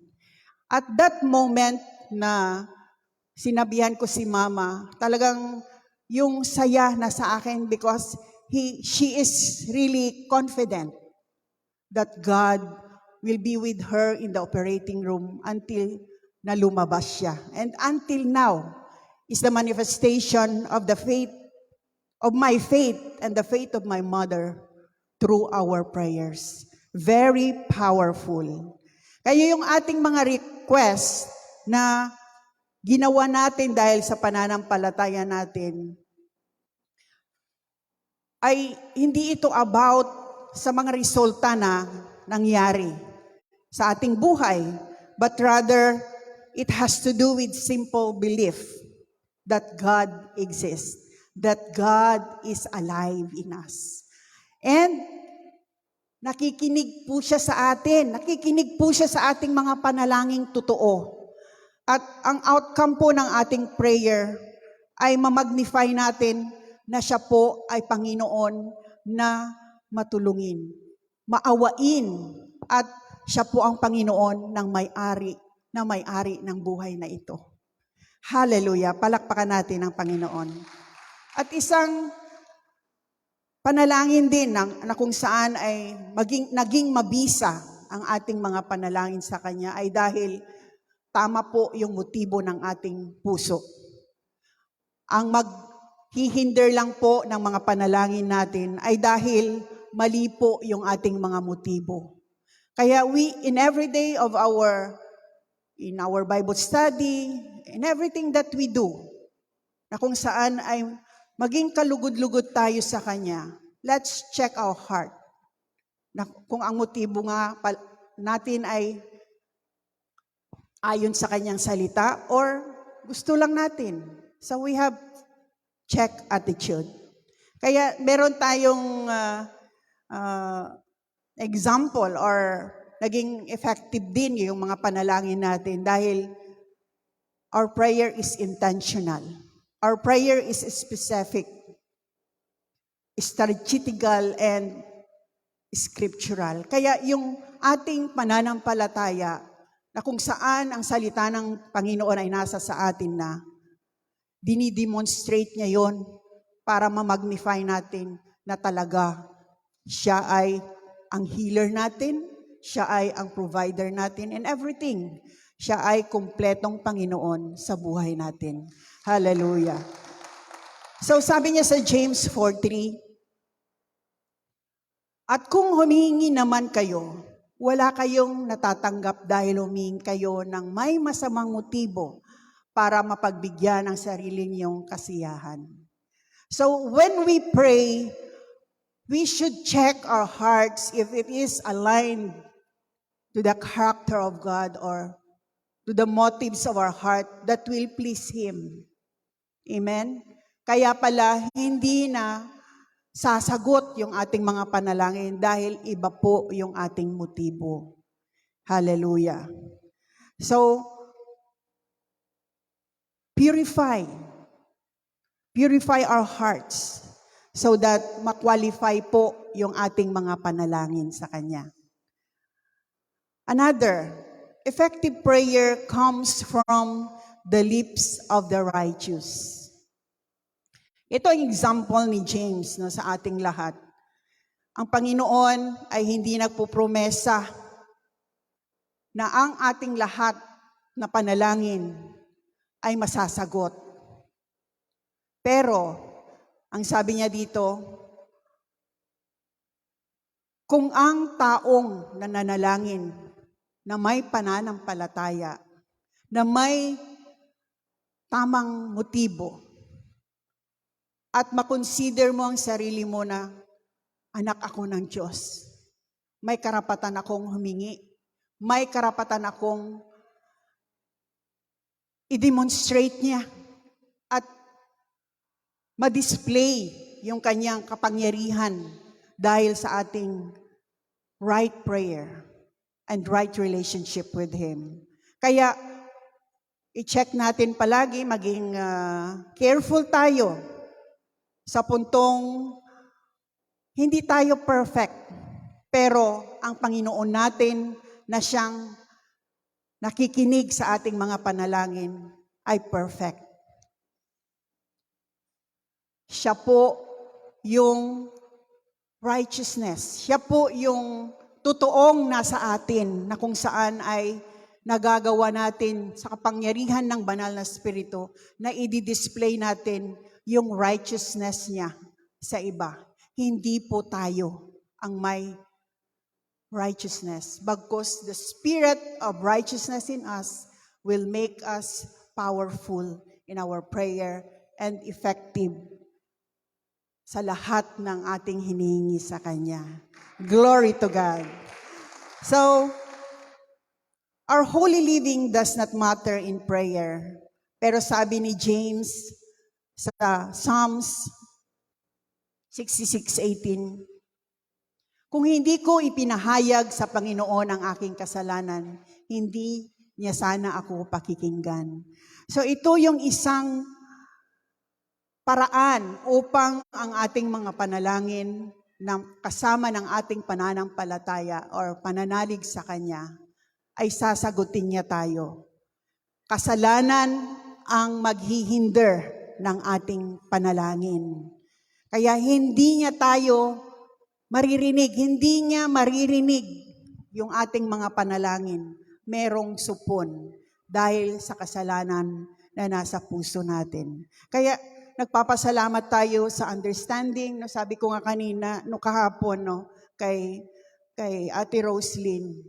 At that moment na sinabihan ko si Mama, talagang yung saya na sa akin because she is really confident that God will be with her in the operating room until na lumabas siya. And until now is the manifestation of the faith, of my faith and the faith of my mother through our prayers. Very powerful. Kaya yung ating mga request na ginawa natin dahil sa pananampalataya natin, ay hindi ito about sa mga resulta na nangyari sa ating buhay, but rather it has to do with simple belief that God exists, that God is alive in us. And nakikinig po siya sa atin, nakikinig po siya sa ating mga panalangin totoo. At ang outcome po ng ating prayer ay mamagnify natin na siya po ay Panginoon na matulungin, maawain, at siya po ang Panginoon ng may-ari ng buhay na ito. Hallelujah! Palakpakan natin ang Panginoon. At isang panalangin din na kung saan ay naging mabisa ang ating mga panalangin sa Kanya ay dahil tama po yung motibo ng ating puso. Ang maghihinder lang po ng mga panalangin natin ay dahil mali po yung ating mga motibo. Kaya in every day of in our Bible study, in everything that we do, na kung saan ay maging kalugod-lugod tayo sa Kanya, let's check our heart. Na kung ang motibo nga natin ay ayon sa Kanyang salita or gusto lang natin. So we have check attitude. Kaya meron tayong example or naging effective din yung mga panalangin natin dahil our prayer is intentional. Our prayer is specific, strategical, and scriptural. Kaya yung ating pananampalataya na kung saan ang salita ng Panginoon ay nasa sa atin na, dinidemonstrate niya yon para mamagnify natin na talaga siya ay ang healer natin, siya ay ang provider natin, and everything. Siya ay kumpletong Panginoon sa buhay natin. Hallelujah. So sabi niya sa James 4:3, at kung humingi naman kayo, wala kayong natatanggap dahil humingi kayo ng may masamang motibo para mapagbigyan ang sarili niyong kasiyahan. So when we pray, we should check our hearts if it is aligned to the character of God or to the motives of our heart that will please Him. Amen? Kaya pala, hindi na sasagot yung ating mga panalangin dahil iba po yung ating motibo. Hallelujah. So, purify our hearts so that ma-qualify po yung ating mga panalangin sa Kanya. Another, effective prayer comes from the lips of the righteous. Ito ang example ni James sa ating lahat. Ang Panginoon ay hindi nagpupromesa na ang ating lahat na panalangin ay masasagot. Pero, ang sabi niya dito, kung ang taong nananalangin na may pananampalataya, na may tamang motibo, at makonsider mo ang sarili mo na anak ako ng Diyos, may karapatan akong humingi, may karapatan akong i-demonstrate niya at ma-display yung kanyang kapangyarihan dahil sa ating right prayer and right relationship with Him. Kaya, i-check natin palagi, maging careful tayo sa puntong hindi tayo perfect, pero ang Panginoon natin na siyang nakikinig sa ating mga panalangin ay perfect. Siya po yung righteousness. Siya po yung totoong nasa atin na kung saan ay nagagawa natin sa kapangyarihan ng banal na Espiritu na i-display natin yung righteousness niya sa iba. Hindi po tayo ang may righteousness. Bagkus the Spirit of righteousness in us will make us powerful in our prayer and effective sa lahat ng ating hinihingi sa Kanya. Glory to God. So, our holy living does not matter in prayer. Pero sabi ni James sa Psalms 66:18, kung hindi ko ipinahayag sa Panginoon ang aking kasalanan, hindi niya sana ako pakikinggan. So ito yung isang paraan upang ang ating mga panalangin na kasama ng ating pananampalataya or pananalig sa Kanya ay sasagutin niya tayo. Kasalanan ang maghihinder ng ating panalangin. Kaya hindi niya tayo maririnig, hindi niya maririnig yung ating mga panalangin. Merong supon dahil sa kasalanan na nasa puso natin. Kaya nagpapasalamat tayo sa understanding, no, sabi ko nga kanina, no kahapon, no, kay Ate Roslyn.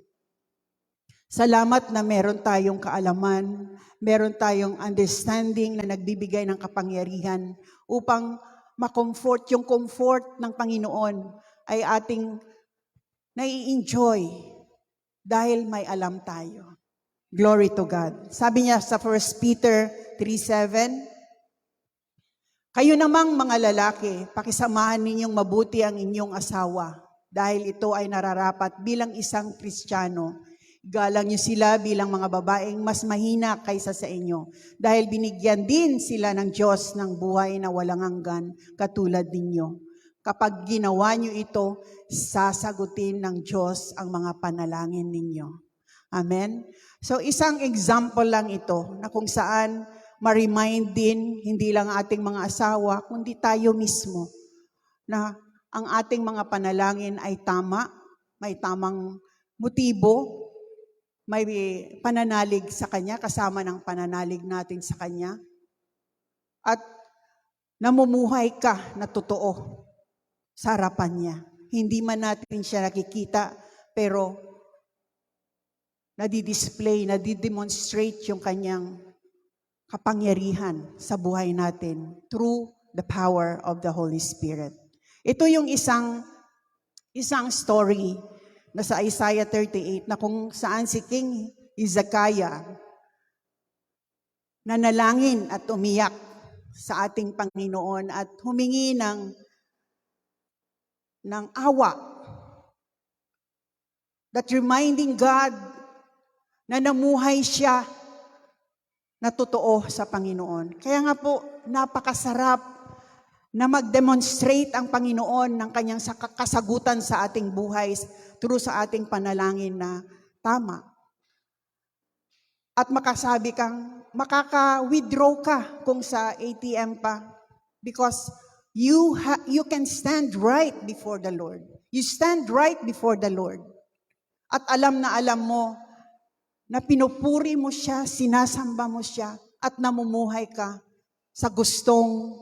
Salamat na meron tayong kaalaman, meron tayong understanding na nagbibigay ng kapangyarihan upang ma-comfort, yung comfort ng Panginoon ay ating nai-enjoy dahil may alam tayo. Glory to God. Sabi niya sa 1 Peter 3:7, kayo namang mga lalaki, pakisamahan ninyong mabuti ang inyong asawa dahil ito ay nararapat bilang isang Kristiyano. Galang niyo sila bilang mga babaeng mas mahina kaysa sa inyo dahil binigyan din sila ng Diyos ng buhay na walang hanggan katulad ninyo. Kapag ginawa niyo ito, sasagutin ng Diyos ang mga panalangin ninyo. Amen? So isang example lang ito na kung saan ma-remind din hindi lang ating mga asawa, kundi tayo mismo na ang ating mga panalangin ay tama, may tamang motibo, may pananalig sa Kanya, kasama ng pananalig natin sa Kanya. At namumuhay ka na totoo sa harapan niya. Hindi man natin siya nakikita, pero nadi-display, nadi-demonstrate yung kanyang kapangyarihan sa buhay natin through the power of the Holy Spirit. Ito yung isang story na sa Isaiah 38 na kung saan si King Hezekiah nanalangin at umiyak sa ating Panginoon at humingi ng awa, that reminding God na namuhay siya na totoo sa Panginoon. Kaya nga po, napakasarap na mag-demonstrate ang Panginoon ng kanyang kasagutan sa ating buhay through sa ating panalangin na tama. At makasabi kang, makaka-withdraw ka kung sa ATM pa because you can stand right before the Lord. You stand right before the Lord. At alam na alam mo na pinupuri mo siya, sinasamba mo siya, at namumuhay ka sa gustong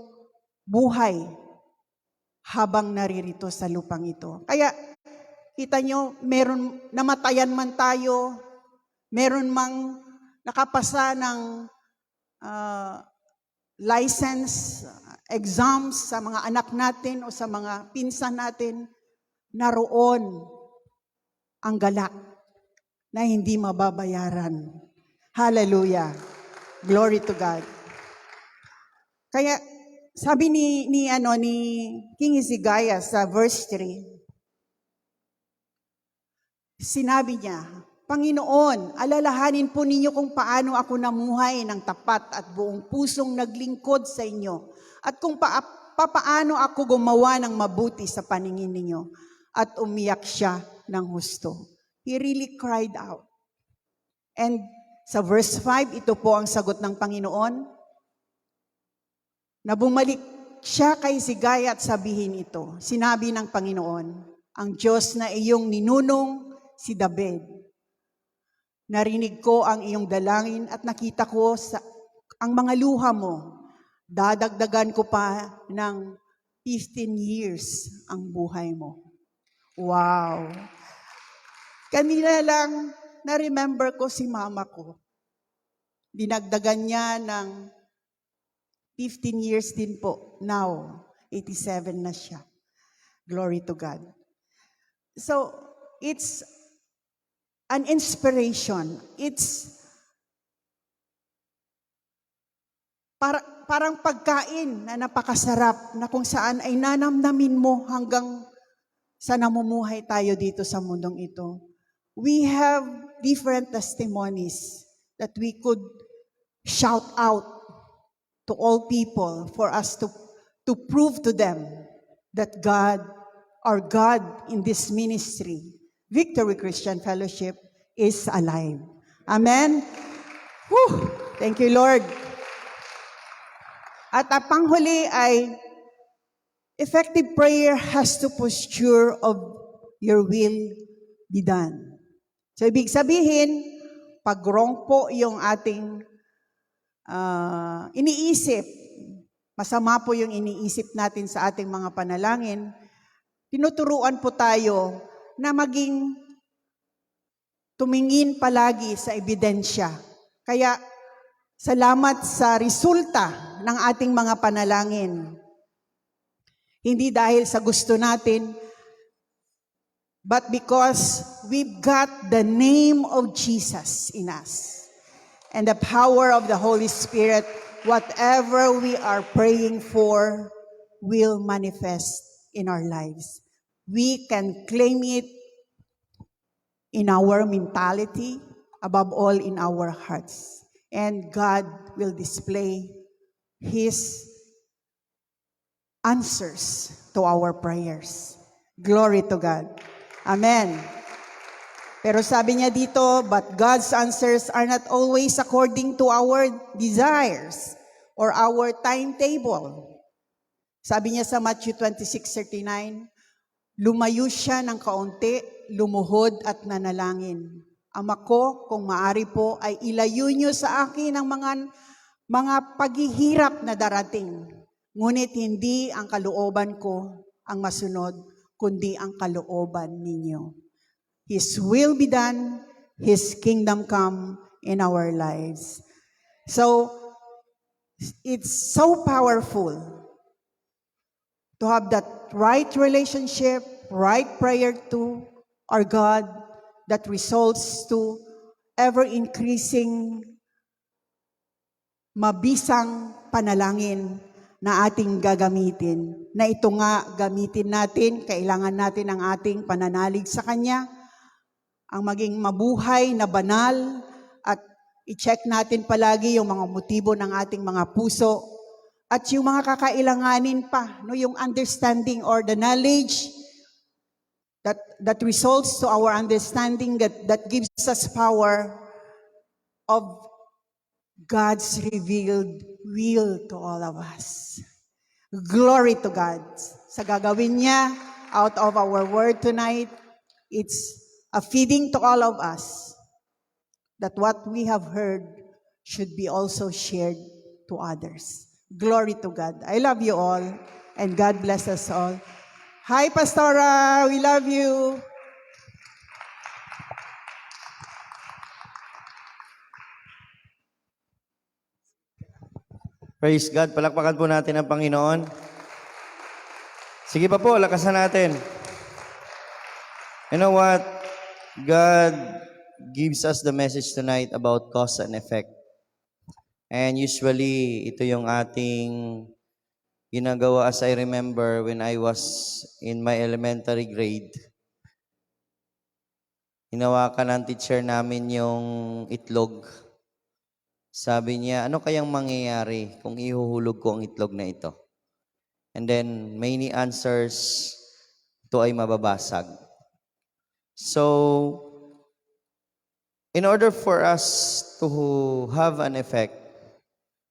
buhay habang naririto sa lupang ito. Kaya, kita nyo, meron namatayan man tayo, meron mang nakapasa ng license, exams sa mga anak natin o sa mga pinsan natin, naroon ang galak na hindi mababayaran. Hallelujah. Glory to God. Kaya sabi ni King Hezekiah sa verse 3, sinabi niya, Panginoon, alalahanin po ninyo kung paano ako namuhay ng tapat at buong pusong naglingkod sa inyo at kung paano ako gumawa ng mabuti sa paningin ninyo. At umiyak siya ng husto. He really cried out. And sa verse 5, ito po ang sagot ng Panginoon, na bumalik siya kay Hezekiah at sabihin ito. Sinabi ng Panginoon, ang Diyos na iyong ninunong si David. Narinig ko ang iyong dalangin at nakita ko ang mga luha mo. Dadagdagan ko pa ng 15 years ang buhay mo. Wow! Kanina lang, na-remember ko si mama ko. Dinagdagan niya ng 15 years din po now. 87 na siya. Glory to God. So, it's an inspiration. It's parang pagkain na napakasarap na kung saan ay nanamnamin mo hanggang sa namumuhay tayo dito sa mundong ito. We have different testimonies that we could shout out to all people for us to prove to them that God, our God in this ministry, Victory Christian Fellowship, is alive. Amen? Whew! Thank you, Lord. At ang panghuli ay, effective prayer has to posture of your will be done. So, ibig sabihin, pag wrong po yung ating iniisip, masama po yung iniisip natin sa ating mga panalangin, tinuturuan po tayo na maging tumingin palagi sa ebidensya. Kaya, salamat sa resulta ng ating mga panalangin. Hindi dahil sa gusto natin, but because we've got the name of Jesus in us. And the power of the Holy Spirit, whatever we are praying for will manifest in our lives. We can claim it in our mentality, above all in our hearts. And God will display His answers to our prayers. Glory to God. Amen. Pero sabi niya dito, but God's answers are not always according to our desires or our timetable. Sabi niya sa Matthew 26:39, lumayo siya ng kaunti, lumuhod at nanalangin. Ama ko, kung maari po, ay ilayo niyo sa akin ang mga paghihirap na darating. Ngunit hindi ang kalooban ko ang masunod, kundi ang kalooban ninyo. His will be done, His kingdom come in our lives. So, it's so powerful to have that right relationship, right prayer to our God that results to ever-increasing, mabisang panalangin na ating gagamitin. Na ito nga gamitin natin, kailangan natin ang ating pananalig sa Kanya, ang maging mabuhay na banal, at i-check natin palagi yung mga motibo ng ating mga puso, at yung mga kakailanganin pa, no, yung understanding or the knowledge that results to our understanding that gives us power of God's revealed will to all of us. Glory to God. Sa gagawin niya out of our word tonight, it's a feeding to all of us that what we have heard should be also shared to others. Glory to God. I love you all, and God bless us all. Hi, Pastora. We love you. Praise God. Palakpakan po natin ang Panginoon. Sige pa po, lakasan natin. You know what? God gives us the message tonight about cause and effect. And usually, ito yung ating ginagawa as I remember when I was in my elementary grade. Hinawakan ng teacher namin yung itlog. Sabi niya, ano kayang mangyayari kung ihuhulog ko ang itlog na ito? And then, many answers, ito ay mababasag. So, in order for us to have an effect,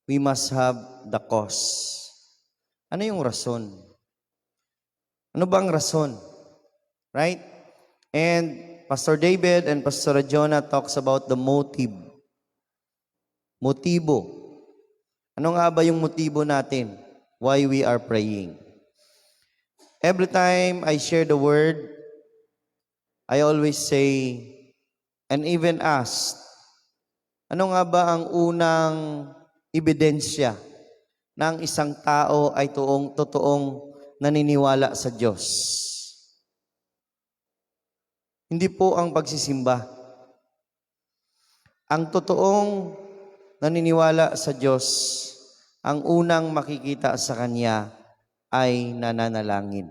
we must have the cause. Ano yung rason? Ano ba ang rason? Right? And Pastor David and Pastor Jonah talks about the motive. Motibo. Ano nga ba yung motibo natin? Why we are praying? Every time I share the word, I always say, and even ask, ano nga ba ang unang ebidensya ng isang tao ay totoong naniniwala sa Diyos. Hindi po ang pagsisimba. Ang totoong naniniwala sa Diyos, ang unang makikita sa Kanya ay nananalangin.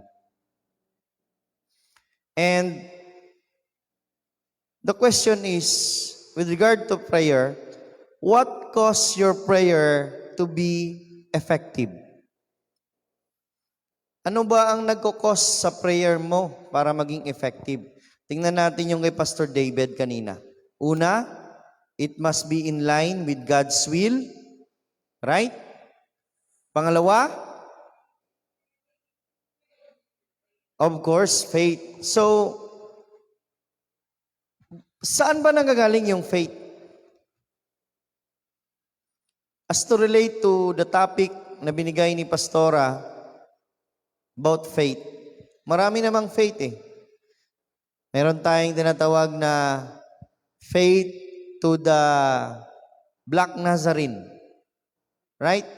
And the question is, with regard to prayer, what caused your prayer to be effective? Ano ba ang nagkukos sa prayer mo para maging effective? Tingnan natin yung kay Pastor David kanina. Una, it must be in line with God's will. Right? Pangalawa, of course, faith. So, saan ba nanggagaling yung faith? As to relate to the topic na binigay ni Pastora about faith, marami namang faith eh. Meron tayong tinatawag na faith to the Black Nazarene. Right?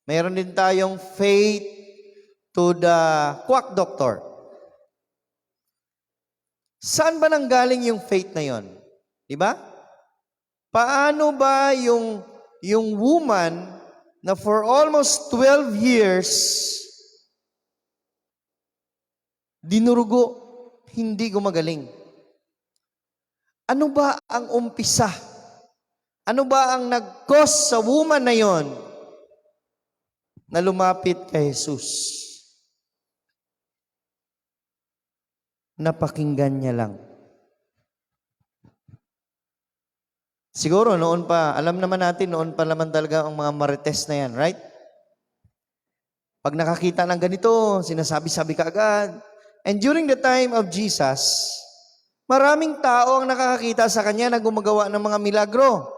Meron din tayong faith to the quack doctor. Saan ba nanggaling yung faith na yon? Diba? Paano ba yung woman na for almost 12 years dinurugo, hindi gumagaling? Ano ba ang umpisa? Ano ba ang nag-cause sa woman na yon na lumapit kay Jesus? Napakinggan niya lang. Siguro noon pa, alam naman natin, noon pa naman talaga ang mga marites na yan, right? Pag nakakita ng ganito, sinasabi-sabi ka agad. And during the time of Jesus, maraming tao ang nakakakita sa kanya na gumagawa ng mga milagro.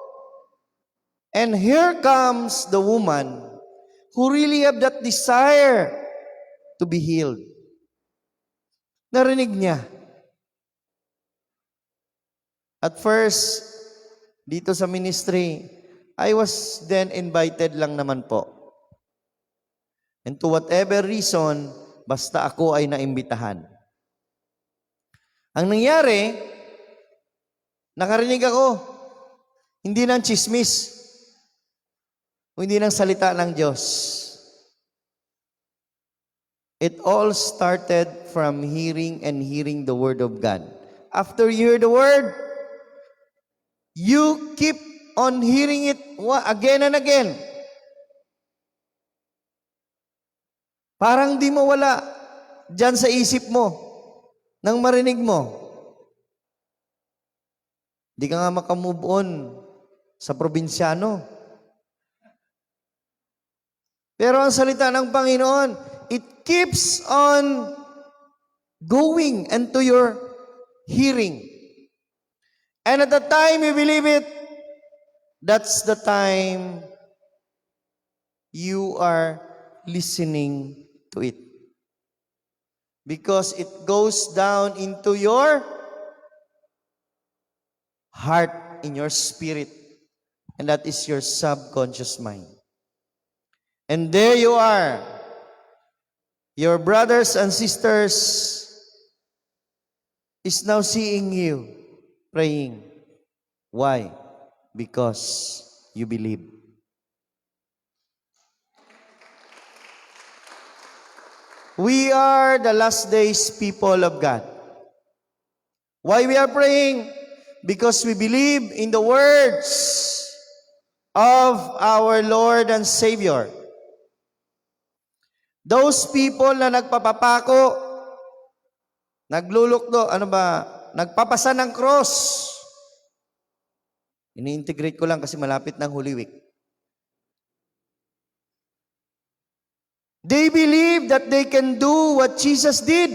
And here comes the woman who really have that desire to be healed. Narinig niya. At first, dito sa ministry, I was then invited lang naman po. And to whatever reason, basta ako ay naimbitahan. Ang nangyari, nakarinig ako, hindi ng chismis, hindi ng salita ng Diyos. It all started from hearing and hearing the Word of God. After you hear the Word, you keep on hearing it again and again. Parang di mawala dyan sa isip mo nang marinig mo. Di ka nga makamove on sa probinsyano. Pero ang salita ng Panginoon, it keeps on going into your hearing. And at the time you believe it, that's the time you are listening to it. Because it goes down into your heart, in your spirit. And that is your subconscious mind. And there you are. Your brothers and sisters is now seeing you praying. Why? Because you believe. We are the last days people of God. Why we are praying? Because we believe in the words of our Lord and Savior. Those people na nagpapapako, naglulukdo, nagpapasa ng cross. Ini-integrate ko lang kasi malapit ng Holy Week. They believe that they can do what Jesus did.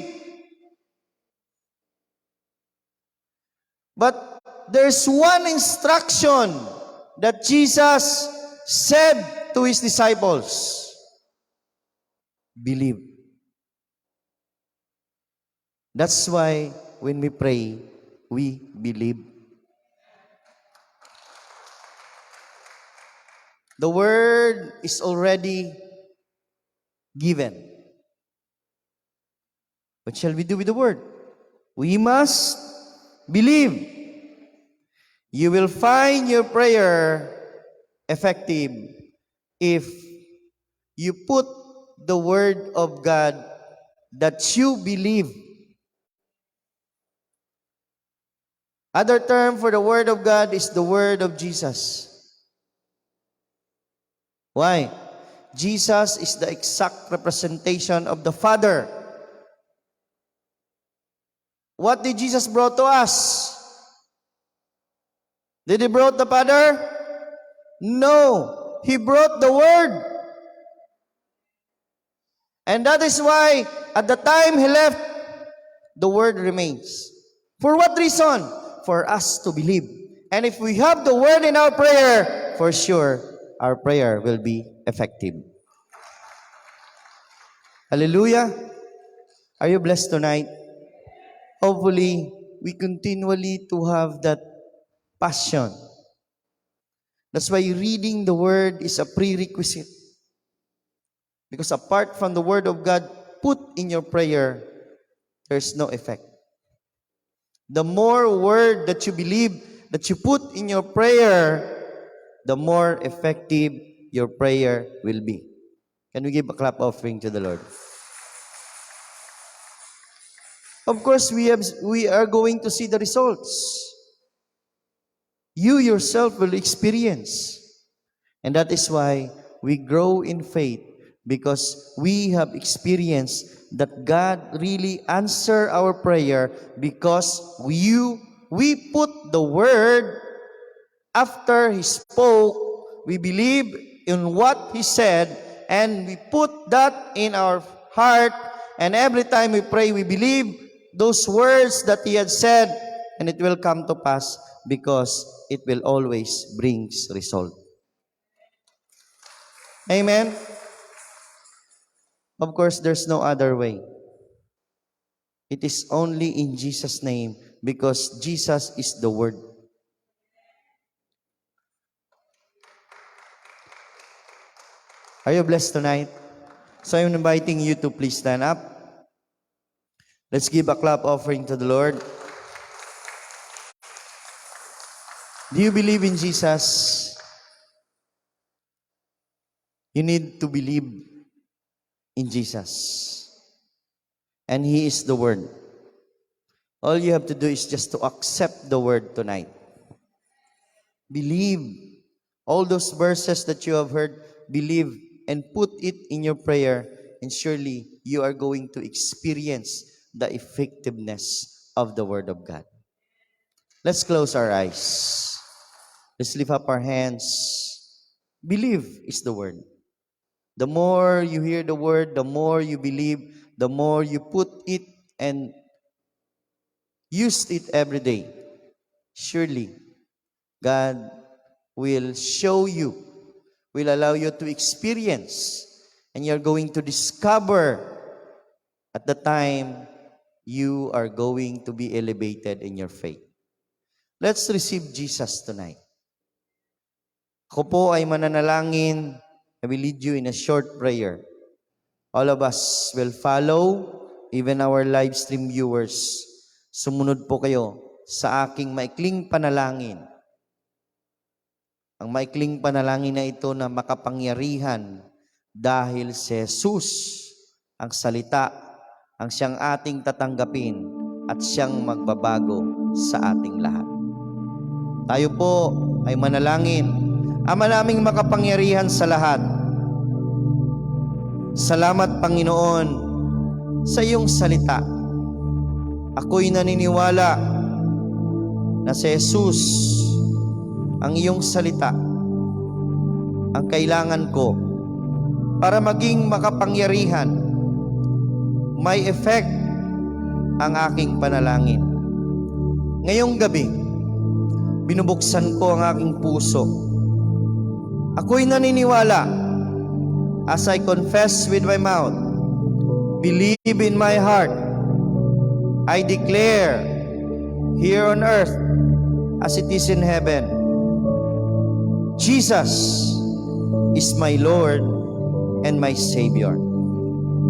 But there's one instruction that Jesus said to His disciples. Believe. That's why when we pray, we believe. The word is already given. What shall we do with the word? We must believe. You will find your prayer effective if you put the word of God that you believe. Other term for the word of God is the word of Jesus. Why? Jesus is the exact representation of the Father. What did Jesus brought to us? Did he brought the Father? No. He brought the Word. And that is why at the time he left, the Word remains. For what reason? For us to believe. And if we have the Word in our prayer, for sure, our prayer will be effective. Hallelujah. Are you blessed tonight? Hopefully, we continually to have that passion. That's why reading the Word is a prerequisite. Because apart from the Word of God put in your prayer, there's no effect. The more Word that you believe, that you put in your prayer, the more effective your prayer will be. Can we give a clap offering to the Lord? Of course, we are going to see the results. You yourself will experience. And that is why we grow in faith, because we have experienced that God really answer our prayer because we put the word after He spoke, we believe in what He said, and we put that in our heart, and every time we pray, we believe those words that He had said, and it will come to pass because it will always brings result. Amen? Of course, there's no other way. It is only in Jesus' name, because Jesus is the Word. Are you blessed tonight? So I'm inviting you to please stand up. Let's give a clap offering to the Lord. Do you believe in Jesus? You need to believe in Jesus. And He is the Word. All you have to do is just to accept the Word tonight. Believe. All those verses that you have heard, believe and put it in your prayer, and surely you are going to experience the effectiveness of the Word of God. Let's close our eyes. Let's lift up our hands. Believe is the word. The more you hear the word, the more you believe, the more you put it and use it every day. Surely, God will show you, will allow you to experience, and you're going to discover at the time you are going to be elevated in your faith. Let's receive Jesus tonight. Ako po ay mananalangin. I will lead you in a short prayer. All of us will follow, even our live stream viewers. Sumunod po kayo sa aking maikling panalangin. Ang maikling panalangin na ito na makapangyarihan dahil si Jesus, ang salita, ang siyang ating tatanggapin at siyang magbabago sa ating lahat. Tayo po ay manalangin. Ama naming makapangyarihan sa lahat, salamat Panginoon sa iyong salita. Ako'y naniniwala na si Jesus, ang iyong salita, ang kailangan ko para maging makapangyarihan. May effect ang aking panalangin. Ngayong gabi, binubuksan ko ang aking puso. Ako'y naniniwala as I confess with my mouth, believe in my heart, I declare here on earth as it is in heaven, Jesus is my Lord and my Savior.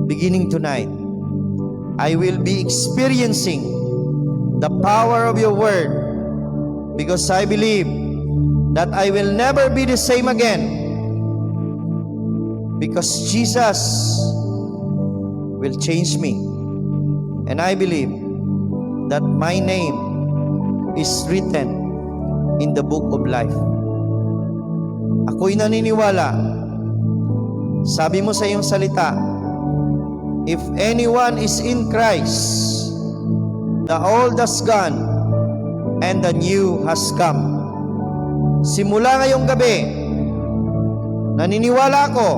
Beginning tonight, I will be experiencing the power of your word, because I believe that I will never be the same again, because Jesus will change me. And I believe that my name is written in the book of life. Ako'y naniniwala, sabi mo sa iyong salita, if anyone is in Christ, the old has gone and the new has come. Simula ngayong gabi, naniniwala ako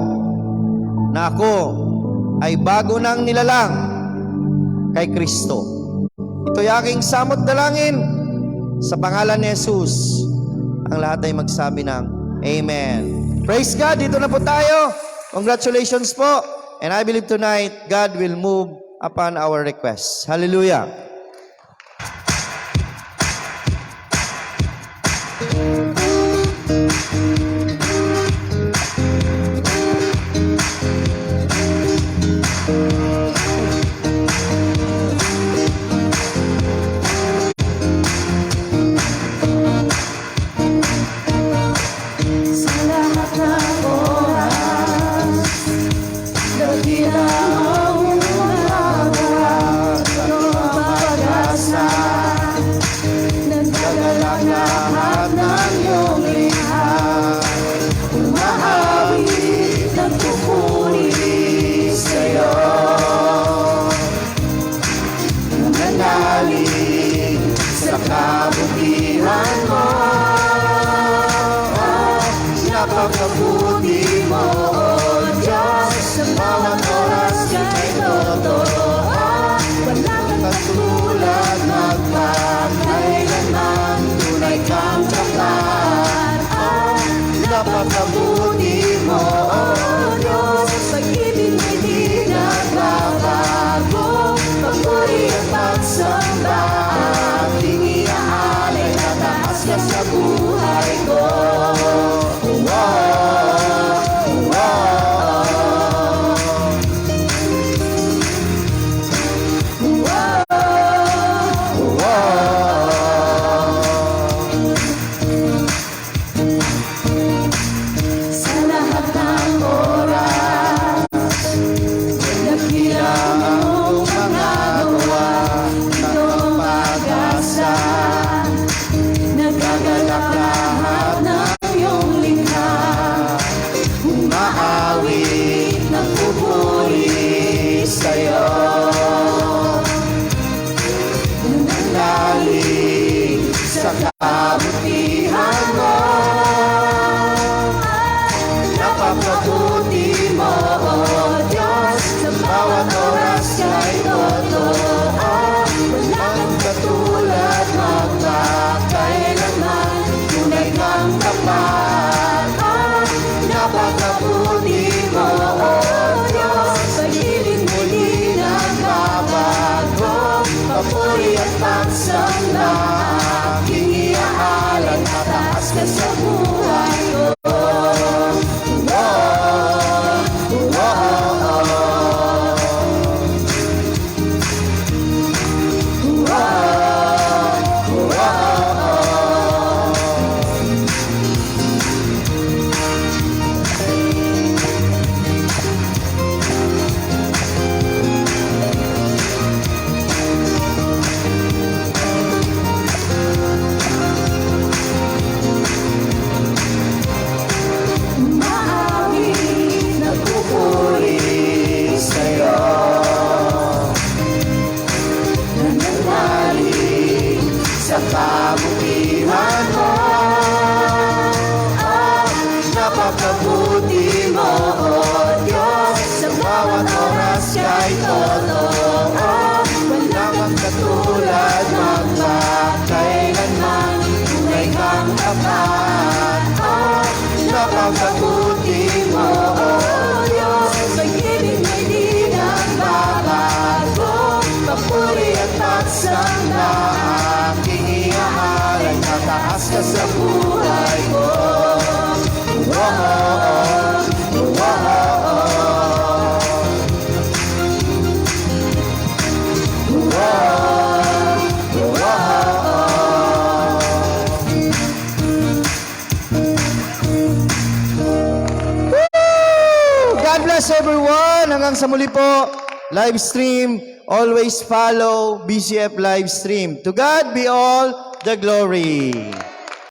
na ako ay bago nang nilalang kay Kristo. Ito'y aking samot dalangin sa pangalan ni Jesus. Ang lahat ay magsabi ng Amen. Praise God, dito na po tayo. Congratulations po. And I believe tonight, God will move upon our requests. Hallelujah. Sa lahat ng oras, dakilang ang umaga, ng pag-asa, nagdadala lahat ng iyong likha, umaawit, nagpupuri sa'yo, nananalig sa kabutihan mo. Napakabuti mo, O Diyos, sa bawat oras kay totoo. Wala kang katulad, magpakailanman, tunay kang tapat. Napakabuti mo, O Diyos, pag-ibig mo'y di nagbabago. Papuri at pagsamba, aking iaalay, tataas ka sa buhay ko. Sa lahat ng oras, dakilang ang pangagawa, iyong pag-asa, nagagalak lahat ng iyong likha, umaawit, nagpupuri sa'yo, nananalig sa kabutihan mo. Napakabuti mo, O Diyos, sa bawat oras kay totoo. Wala kang katulad, magpakailanman, tunay kang tapat. Napakabuti mo, O Diyos, pag-ibig mo'y di nagbabago. Papuri at pagsamba, aking iaalay, tataas ka sa buhay ko. Umaawit, nagpupuri sa'yo, nananalig sa kabutihan mo. Napakabuti mo, O Diyos, sa bawat oras kay totoo. Wala kang katulad, magpakailanman, tunay kang tapat. Napakabuti mo, O Diyos, pag-ibig mo'y di nagbabago. Papuri at pagsamba, aking iaalay, tataas ka sa buhay ko. hanggang sa muli po, live stream, always follow BCF live stream. To God be all the glory.